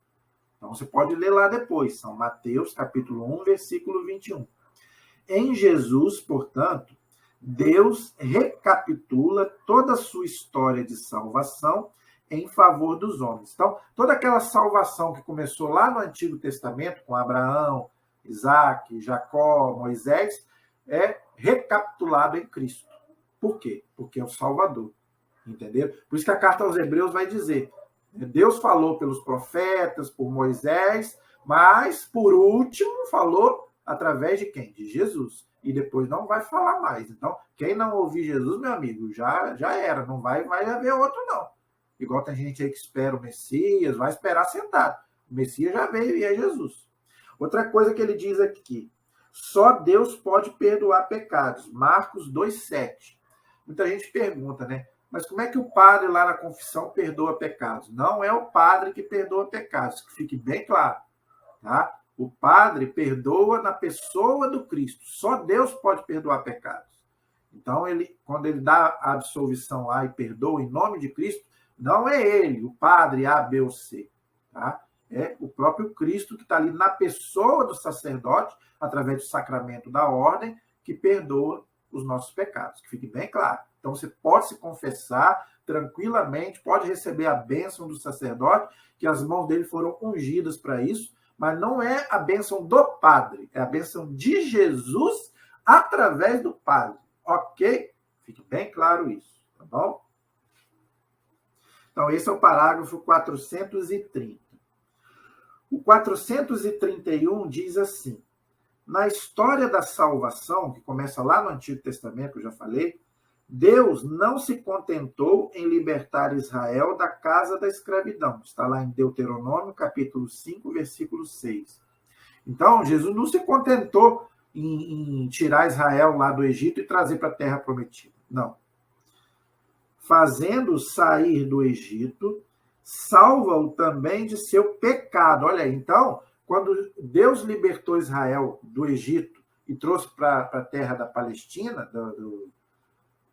Então você pode ler lá depois, São Mateus capítulo 1, versículo 21. Em Jesus, portanto, Deus recapitula toda a sua história de salvação em favor dos homens. Então, toda aquela salvação que começou lá no Antigo Testamento, com Abraão, Isaac, Jacó, Moisés, é recapitulado em Cristo. Por quê? Porque é o Salvador. Entendeu? Por isso que a carta aos Hebreus vai dizer, Deus falou pelos profetas, por Moisés, mas, por último, falou através de quem? De Jesus. E depois não vai falar mais. Então, quem não ouvir Jesus, meu amigo, já era. Não vai haver outro, não. Igual tem gente aí que espera o Messias, vai esperar sentado. O Messias já veio e é Jesus. Outra coisa que ele diz aqui, só Deus pode perdoar pecados. Marcos 2,7. Muita gente pergunta, né? Mas como é que o padre lá na confissão perdoa pecados? Não é o padre que perdoa pecados, que fique bem claro. Tá? O padre perdoa na pessoa do Cristo. Só Deus pode perdoar pecados. Então, quando ele dá a absolvição lá e perdoa em nome de Cristo, não é ele, o padre A, B ou C. Tá? É o próprio Cristo que está ali na pessoa do sacerdote, através do sacramento da ordem, que perdoa os nossos pecados. Que fique bem claro. Então, você pode se confessar tranquilamente, pode receber a bênção do sacerdote, que as mãos dele foram ungidas para isso, mas não é a bênção do padre, é a bênção de Jesus através do padre. Ok? Fique bem claro isso, tá bom? Então, esse é o parágrafo 430. O 431 diz assim, na história da salvação, que começa lá no Antigo Testamento, que eu já falei, Deus não se contentou em libertar Israel da casa da escravidão. Está lá em Deuteronômio, capítulo 5, versículo 6. Então, Jesus não se contentou em tirar Israel lá do Egito e trazer para a terra prometida. Não. Fazendo sair do Egito, salva-o também de seu pecado. Olha aí, então, quando Deus libertou Israel do Egito e trouxe para a terra da Palestina,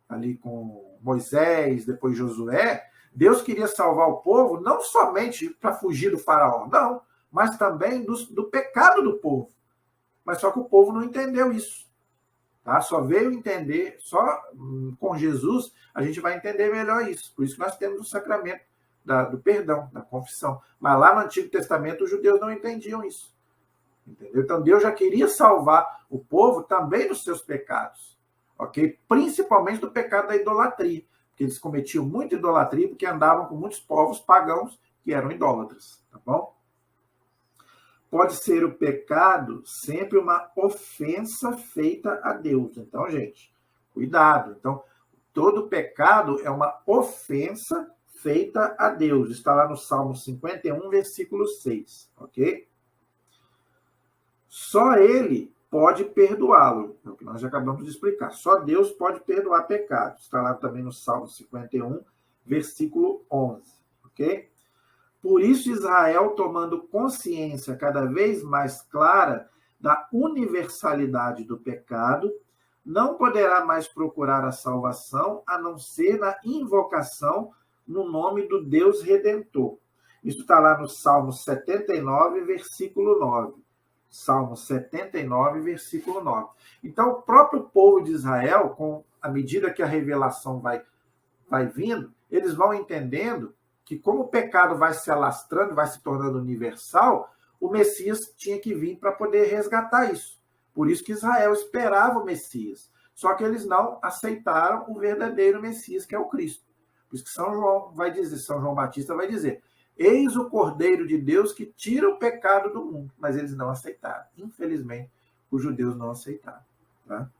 ali com Moisés, depois Josué, Deus queria salvar o povo não somente para fugir do faraó, não, mas também do pecado do povo. Mas só que o povo não entendeu isso. Tá? Só veio entender, só com Jesus a gente vai entender melhor isso. Por isso que nós temos o sacramento do perdão, da confissão. Mas lá no Antigo Testamento os judeus não entendiam isso. Entendeu? Então Deus já queria salvar o povo também dos seus pecados. Okay? Principalmente do pecado da idolatria, porque eles cometiam muita idolatria porque andavam com muitos povos pagãos que eram idólatras, tá bom? Pode ser o pecado sempre uma ofensa feita a Deus. Então, gente, cuidado. Então, todo pecado é uma ofensa feita a Deus. Está lá no Salmo 51, versículo 6, ok? Só ele pode perdoá-lo. É o que nós já acabamos de explicar. Só Deus pode perdoar pecados. Está lá também no Salmo 51, versículo 11. Ok? Por isso, Israel, tomando consciência cada vez mais clara da universalidade do pecado, não poderá mais procurar a salvação a não ser na invocação no nome do Deus Redentor. Isso está lá no Salmo 79, versículo 9. Salmo 79, versículo 9. Então, o próprio povo de Israel, à medida que a revelação vai vindo, eles vão entendendo que como o pecado vai se alastrando, vai se tornando universal, o Messias tinha que vir para poder resgatar isso. Por isso que Israel esperava o Messias. Só que eles não aceitaram o verdadeiro Messias, que é o Cristo. Por isso que São João Batista vai dizer: eis o Cordeiro de Deus que tira o pecado do mundo. Mas eles não aceitaram. Infelizmente, os judeus não aceitaram. Tá?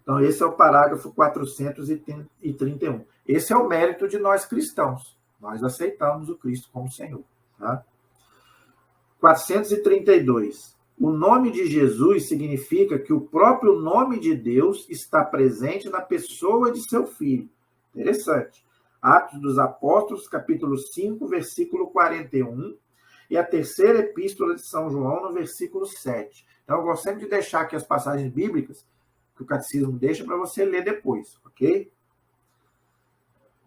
Então, esse é o parágrafo 431. Esse é o mérito de nós cristãos. Nós aceitamos o Cristo como Senhor. Tá? 432. O nome de Jesus significa que o próprio nome de Deus está presente na pessoa de seu Filho. Interessante. Atos dos Apóstolos, capítulo 5, versículo 41. E a terceira epístola de São João, no versículo 7. Então, eu gosto sempre de deixar aqui as passagens bíblicas que o catecismo deixa para você ler depois, ok?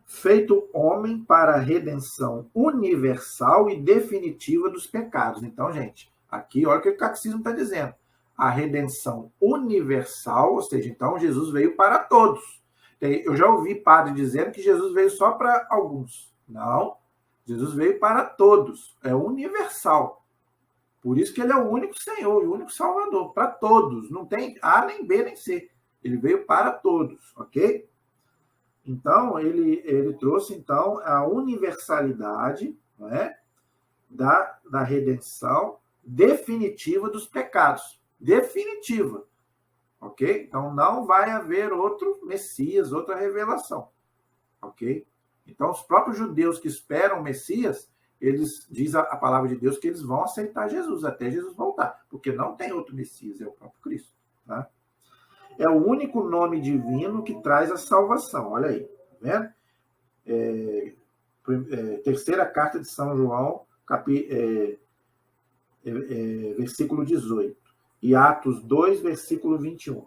Feito homem para a redenção universal e definitiva dos pecados. Então, gente, aqui olha o que o catecismo está dizendo. A redenção universal, ou seja, então Jesus veio para todos. Eu já ouvi padre dizendo que Jesus veio só para alguns. Não, Jesus veio para todos. É universal. Por isso que ele é o único Senhor e o único Salvador, para todos. Não tem A, nem B, nem C. Ele veio para todos, ok? Então, ele trouxe, então, a universalidade, não é? da redenção definitiva dos pecados. Definitiva. Ok? Então, não vai haver outro Messias, outra revelação. Ok? Então, os próprios judeus que esperam o Messias, eles, diz a palavra de Deus, que eles vão aceitar Jesus, até Jesus voltar. Porque não tem outro Messias, é o próprio Cristo. Tá? É o único nome divino que traz a salvação. Olha aí, tá vendo? Terceira carta de São João, versículo 18. E Atos 2, versículo 21.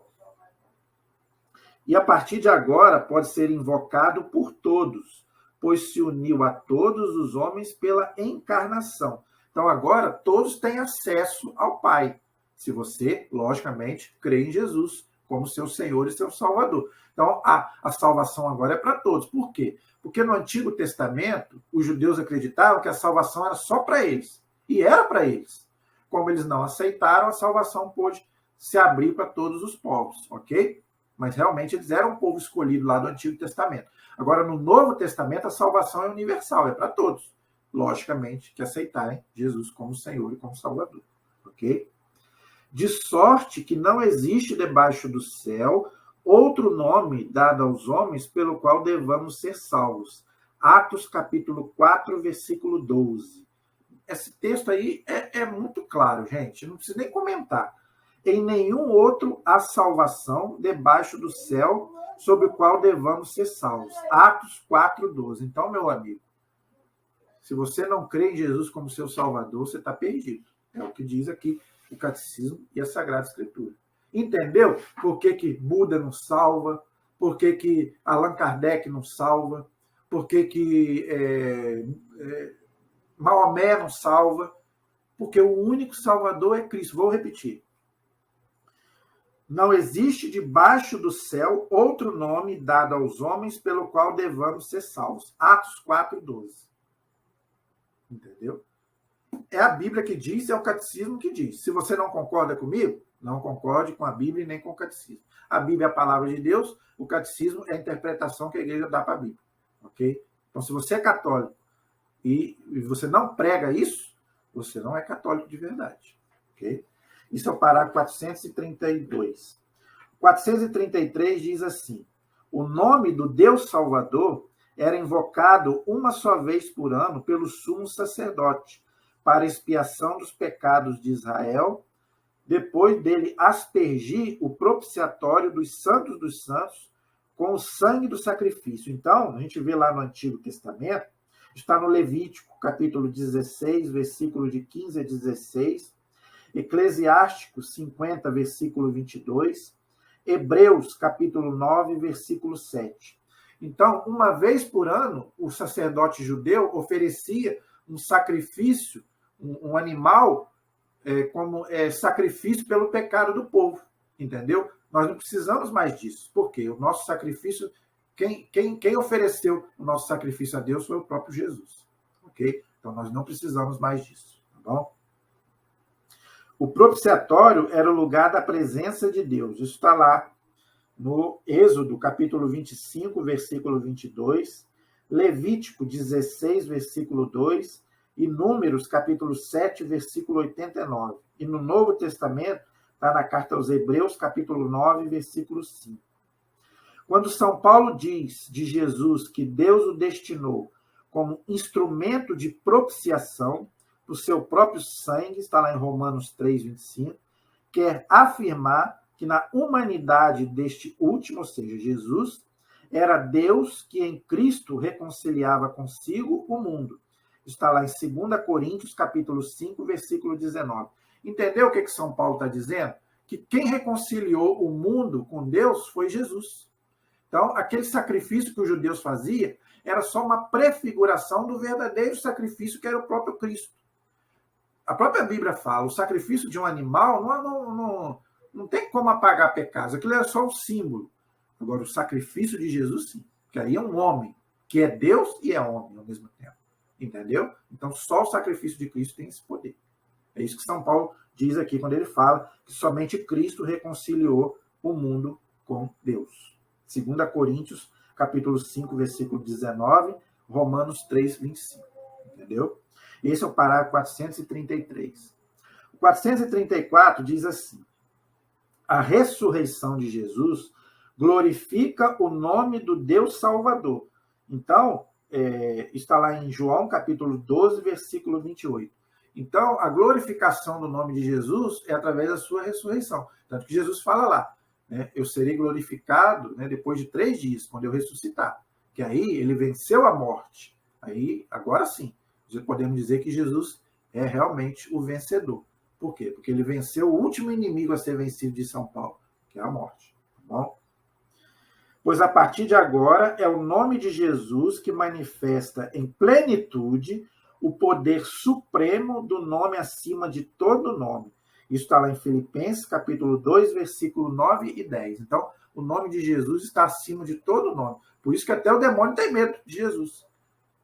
E a partir de agora pode ser invocado por todos, pois se uniu a todos os homens pela encarnação. Então agora todos têm acesso ao Pai, se você, logicamente, crê em Jesus como seu Senhor e seu Salvador. Então, a salvação agora é para todos. Por quê? Porque no Antigo Testamento, os judeus acreditavam que a salvação era só para eles. E era para eles. Como eles não aceitaram, a salvação pôde se abrir para todos os povos, ok? Mas realmente eles eram o povo escolhido lá do Antigo Testamento. Agora, no Novo Testamento, a salvação é universal, é para todos. Logicamente, que aceitarem Jesus como Senhor e como Salvador, ok? De sorte que não existe debaixo do céu outro nome dado aos homens pelo qual devamos ser salvos. Atos capítulo 4, versículo 12. Esse texto aí é muito claro, gente. Não precisa nem comentar. Em nenhum outro há salvação debaixo do céu sobre o qual devamos ser salvos. Atos 4, 12. Então, meu amigo, se você não crê em Jesus como seu Salvador, você está perdido. É o que diz aqui o Catecismo e a Sagrada Escritura. Entendeu por que Buda não salva? Por que Allan Kardec não salva? Por que Maomé não salva? Porque o único Salvador é Cristo. Vou repetir. Não existe debaixo do céu outro nome dado aos homens pelo qual devamos ser salvos. Atos 4, 12. Entendeu? É a Bíblia que diz, é o Catecismo que diz. Se você não concorda comigo, não concorde com a Bíblia nem com o Catecismo. A Bíblia é a palavra de Deus, o Catecismo é a interpretação que a igreja dá para a Bíblia. Ok? Então, se você é católico e você não prega isso, você não é católico de verdade. Ok? Isso é o parágrafo 432. 433 diz assim: o nome do Deus Salvador era invocado uma só vez por ano pelo sumo sacerdote, para expiação dos pecados de Israel, depois dele aspergir o propiciatório dos santos com o sangue do sacrifício. Então, a gente vê lá no Antigo Testamento, está no Levítico, capítulo 16, versículo de 15 a 16, Eclesiástico 50, versículo 22, Hebreus, capítulo 9, versículo 7. Então, uma vez por ano, o sacerdote judeu oferecia um sacrifício, um animal, como sacrifício pelo pecado do povo, entendeu? Nós não precisamos mais disso. Por quê? O nosso sacrifício Quem ofereceu o nosso sacrifício a Deus foi o próprio Jesus. Ok? Então, nós não precisamos mais disso. Tá bom? O propiciatório era o lugar da presença de Deus. Isso está lá no Êxodo, capítulo 25, versículo 22, Levítico 16, versículo 2, e Números, capítulo 7, versículo 89. E no Novo Testamento, está na carta aos Hebreus, capítulo 9, versículo 5. Quando São Paulo diz de Jesus que Deus o destinou como instrumento de propiciação do seu próprio sangue, está lá em Romanos 3, 25, quer afirmar que na humanidade deste último, ou seja, Jesus, era Deus que em Cristo reconciliava consigo o mundo. Está lá em 2 Coríntios, capítulo 5, versículo 19. Entendeu o que São Paulo está dizendo? Que quem reconciliou o mundo com Deus foi Jesus. Então, aquele sacrifício que os judeus faziam era só uma prefiguração do verdadeiro sacrifício que era o próprio Cristo. A própria Bíblia fala, o sacrifício de um animal não tem como apagar pecados, aquilo é só um símbolo. Agora, o sacrifício de Jesus, sim, porque aí é um homem, que é Deus e é homem ao mesmo tempo. Entendeu? Então, só o sacrifício de Cristo tem esse poder. É isso que São Paulo diz aqui, quando ele fala que somente Cristo reconciliou o mundo com Deus. 2 Coríntios, capítulo 5, versículo 19, Romanos 3, 25. Entendeu? Esse é o parágrafo 433. O 434 diz assim: a ressurreição de Jesus glorifica o nome do Deus Salvador. Então, está lá em João, capítulo 12, versículo 28. Então, a glorificação do nome de Jesus é através da sua ressurreição. Tanto que Jesus fala lá, né, eu serei glorificado, né, depois de 3 dias, quando eu ressuscitar. Que aí ele venceu a morte. Aí, agora sim, podemos dizer que Jesus é realmente o vencedor. Por quê? Porque ele venceu o último inimigo a ser vencido de São Paulo, que é a morte. Tá bom? Pois a partir de agora é o nome de Jesus que manifesta em plenitude o poder supremo do nome acima de todo nome. Isso está lá em Filipenses, capítulo 2, versículo 9 e 10. Então, o nome de Jesus está acima de todo nome. Por isso que até o demônio tem medo de Jesus.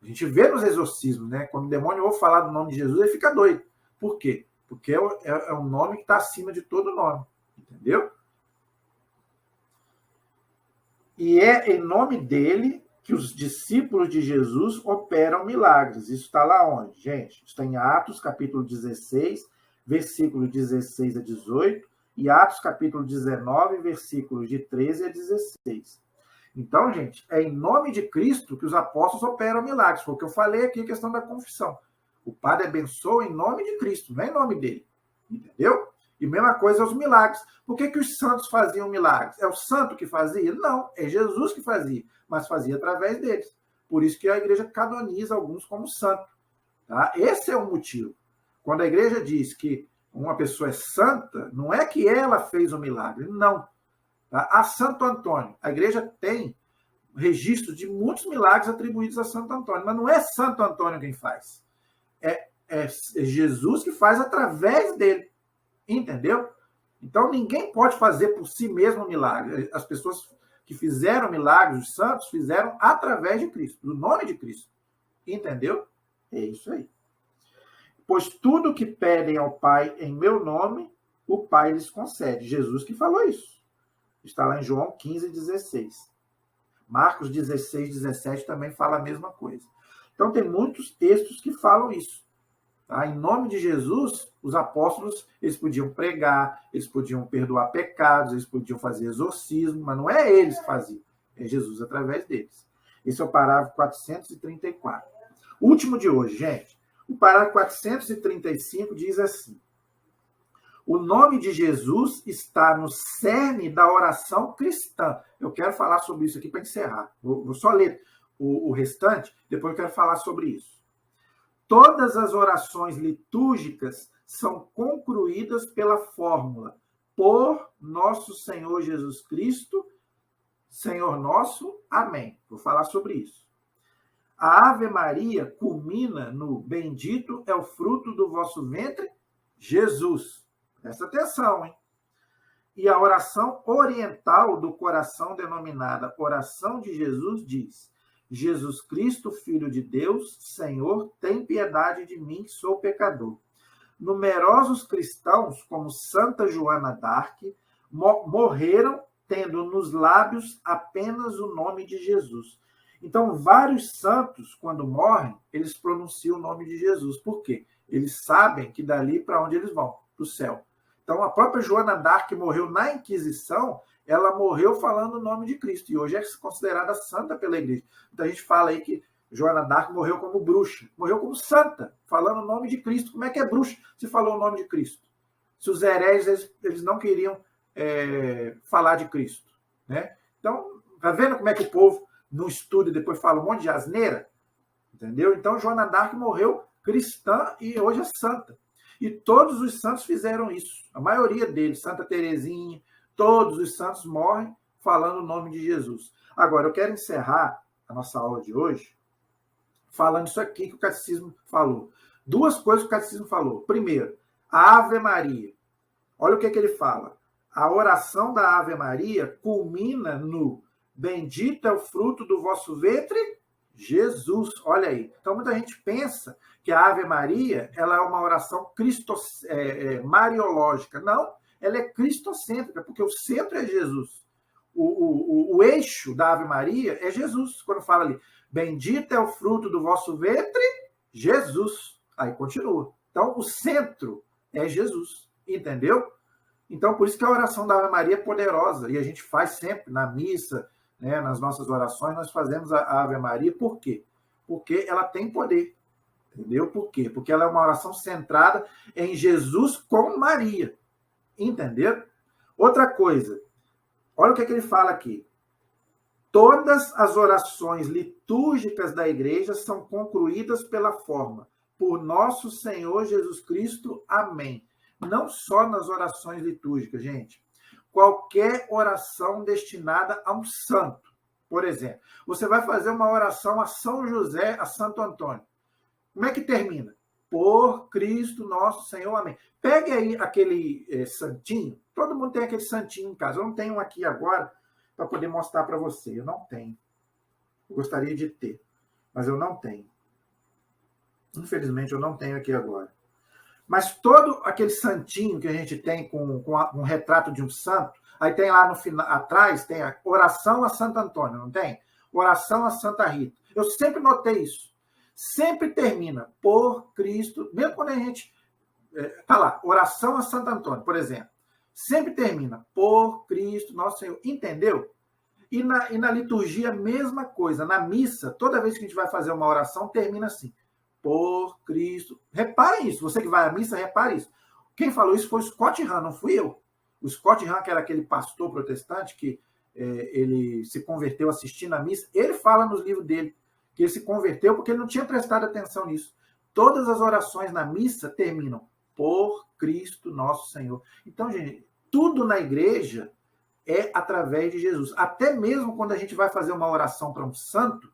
A gente vê nos exorcismos, né? Quando o demônio ouve falar do nome de Jesus, ele fica doido. Por quê? Porque é um nome que está acima de todo nome. Entendeu? E é em nome dele que os discípulos de Jesus operam milagres. Isso está lá onde, gente? Está em Atos, capítulo 16, versículos 16 a 18, e Atos, capítulo 19, versículos de 13 a 16. Então, gente, é em nome de Cristo que os apóstolos operam milagres. Foi o que eu falei aqui, a questão da confissão. O Padre abençoa em nome de Cristo, não é em nome dele. Entendeu? E mesma coisa os milagres. Por que os santos faziam milagres? É o santo que fazia? Não, é Jesus que fazia, mas fazia através deles. Por isso que a igreja canoniza alguns como santo. Tá? Esse é o motivo. Quando a igreja diz que uma pessoa é santa, não é que ela fez o milagre, não. Tá? A Santo Antônio, a igreja tem registro de muitos milagres atribuídos a Santo Antônio, mas não é Santo Antônio quem faz. É Jesus que faz através dele. Entendeu? Então, ninguém pode fazer por si mesmo um milagre. As pessoas que fizeram milagres, os santos, fizeram através de Cristo, do nome de Cristo. Entendeu? É isso aí. Pois tudo que pedem ao Pai em meu nome, o Pai lhes concede. Jesus que falou isso. Está lá em João 15, 16. Marcos 16, 17 também fala a mesma coisa. Então, tem muitos textos que falam isso. Tá? Em nome de Jesus, os apóstolos, eles podiam pregar, eles podiam perdoar pecados, eles podiam fazer exorcismo, mas não é eles que faziam, é Jesus através deles. Esse é o parágrafo 434. Último de hoje, gente. O parágrafo 435 diz assim: o nome de Jesus está no cerne da oração cristã. Eu quero falar sobre isso aqui para encerrar. Vou só ler o restante, depois eu quero falar sobre isso. Todas as orações litúrgicas são concluídas pela fórmula: por nosso Senhor Jesus Cristo, Senhor nosso, amém. Vou falar sobre isso. A Ave Maria culmina no bendito é o fruto do vosso ventre, Jesus. Presta atenção, hein? E a oração oriental do coração, denominada Oração de Jesus, diz: Jesus Cristo, Filho de Deus, Senhor, tem piedade de mim, que sou pecador. Numerosos cristãos, como Santa Joana d'Arc, morreram tendo nos lábios apenas o nome de Jesus. Então, vários santos, quando morrem, eles pronunciam o nome de Jesus. Por quê? Eles sabem que dali para onde eles vão, para o céu. Então, a própria Joana d'Arc morreu na Inquisição, ela morreu falando o nome de Cristo, e hoje é considerada santa pela igreja. Então, a gente fala aí que Joana d'Arc morreu como bruxa, morreu como santa, falando o nome de Cristo. Como é que é bruxa se falou o nome de Cristo? Se os hereges, eles não queriam falar de Cristo, né? Então, tá vendo como é que o povo não estuda e depois fala um monte de asneira? Entendeu? Então, Joana d'Arc morreu cristã e hoje é santa. E todos os santos fizeram isso. A maioria deles, Santa Teresinha, todos os santos morrem falando o nome de Jesus. Agora, eu quero encerrar a nossa aula de hoje falando isso aqui que o Catecismo falou. Duas coisas que o Catecismo falou. Primeiro, a Ave Maria. Olha o que ele fala. A oração da Ave Maria culmina no bendito é o fruto do vosso ventre, Jesus. Olha aí. Então, muita gente pensa que a Ave Maria ela é uma oração mariológica. Não, ela é cristocêntrica, porque o centro é Jesus. O eixo da Ave Maria é Jesus. Quando fala ali, bendito é o fruto do vosso ventre, Jesus. Aí continua. Então, o centro é Jesus. Entendeu? Então, por isso que a oração da Ave Maria é poderosa. E a gente faz sempre na missa, né, nas nossas orações, nós fazemos a Ave Maria. Por quê? Porque ela tem poder. Entendeu? Por quê? Porque ela é uma oração centrada em Jesus com Maria. Entendeu? Outra coisa. Olha o que ele fala aqui. Todas as orações litúrgicas da igreja são concluídas pela forma: por nosso Senhor Jesus Cristo. Amém. Não só nas orações litúrgicas, gente. Qualquer oração destinada a um santo. Por exemplo, você vai fazer uma oração a São José, a Santo Antônio. Como é que termina? Por Cristo nosso Senhor. Amém. Pegue aí aquele santinho. Todo mundo tem aquele santinho em casa. Eu não tenho um aqui agora para poder mostrar para você. Eu não tenho. Eu gostaria de ter, mas eu não tenho. Infelizmente, eu não tenho aqui agora. Mas todo aquele santinho que a gente tem com um retrato de um santo, aí tem lá no final, atrás, tem a oração a Santo Antônio, não tem? Oração a Santa Rita. Eu sempre notei isso. Sempre termina por Cristo, mesmo quando a gente... Tá lá, oração a Santo Antônio, por exemplo. Sempre termina por Cristo, nosso Senhor. Entendeu? E na liturgia, a mesma coisa. Na missa, toda vez que a gente vai fazer uma oração, termina assim. Por Cristo. Reparem isso. Você que vai à missa, repare isso. Quem falou isso foi o Scott Hahn, não fui eu. O Scott Hahn, que era aquele pastor protestante que ele se converteu assistindo a missa, ele fala nos livros dele que ele se converteu porque ele não tinha prestado atenção nisso. Todas as orações na missa terminam por Cristo nosso Senhor. Então, gente, tudo na igreja é através de Jesus. Até mesmo quando a gente vai fazer uma oração para um santo,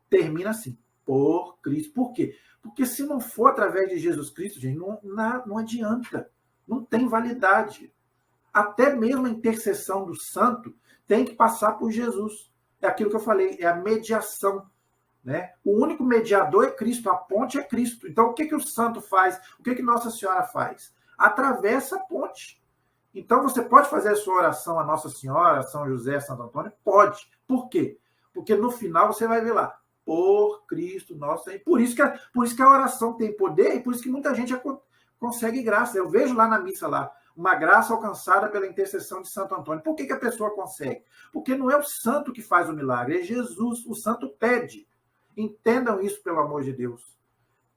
termina assim, por Cristo. Por quê? Porque se não for através de Jesus Cristo, gente, não adianta. Não tem validade. Até mesmo a intercessão do santo tem que passar por Jesus. É aquilo que eu falei, é a mediação. Né? O único mediador é Cristo, a ponte é Cristo. Então, o que o santo faz? O que Nossa Senhora faz? Atravessa a ponte. Então, você pode fazer a sua oração a Nossa Senhora, a São José, a Santo Antônio? Pode. Por quê? Porque no final você vai ver lá, por Cristo nosso Senhor. Por isso que a oração tem poder e por isso que muita gente consegue graça. Eu vejo lá na missa lá, uma graça alcançada pela intercessão de Santo Antônio. Por que a pessoa consegue? Porque não é o santo que faz o milagre, é Jesus. O santo pede. Entendam isso, pelo amor de Deus.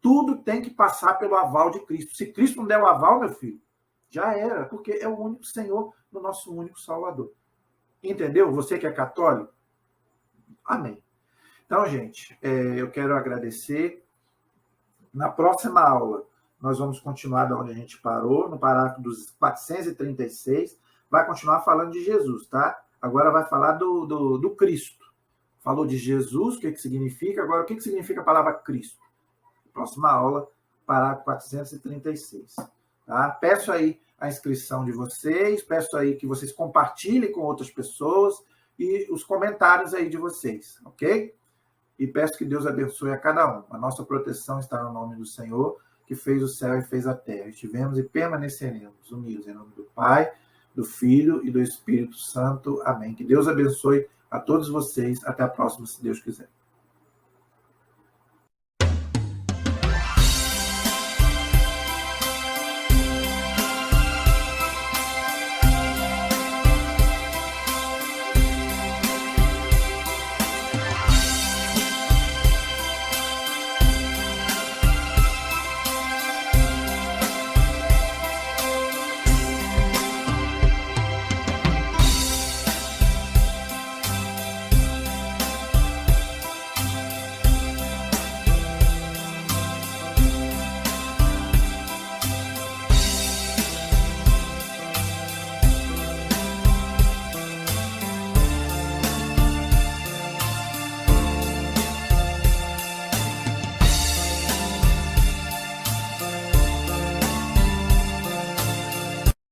Tudo tem que passar pelo aval de Cristo. Se Cristo não der o aval, meu filho, já era, porque é o único Senhor, o nosso único Salvador. Entendeu? Você que é católico? Amém. Então, gente, eu quero agradecer. Na próxima aula, nós vamos continuar de onde a gente parou, no parágrafo dos 436. Vai continuar falando de Jesus, tá? Agora vai falar do Cristo. Falou de Jesus, o que significa. Agora, o que significa a palavra Cristo? Próxima aula, parágrafo 436. Tá? Peço aí a inscrição de vocês, peço aí que vocês compartilhem com outras pessoas e os comentários aí de vocês, ok? E peço que Deus abençoe a cada um. A nossa proteção está no nome do Senhor, que fez o céu e fez a terra. Estivemos e permaneceremos unidos em nome do Pai, do Filho e do Espírito Santo. Amém. Que Deus abençoe a todos vocês. Até a próxima, se Deus quiser.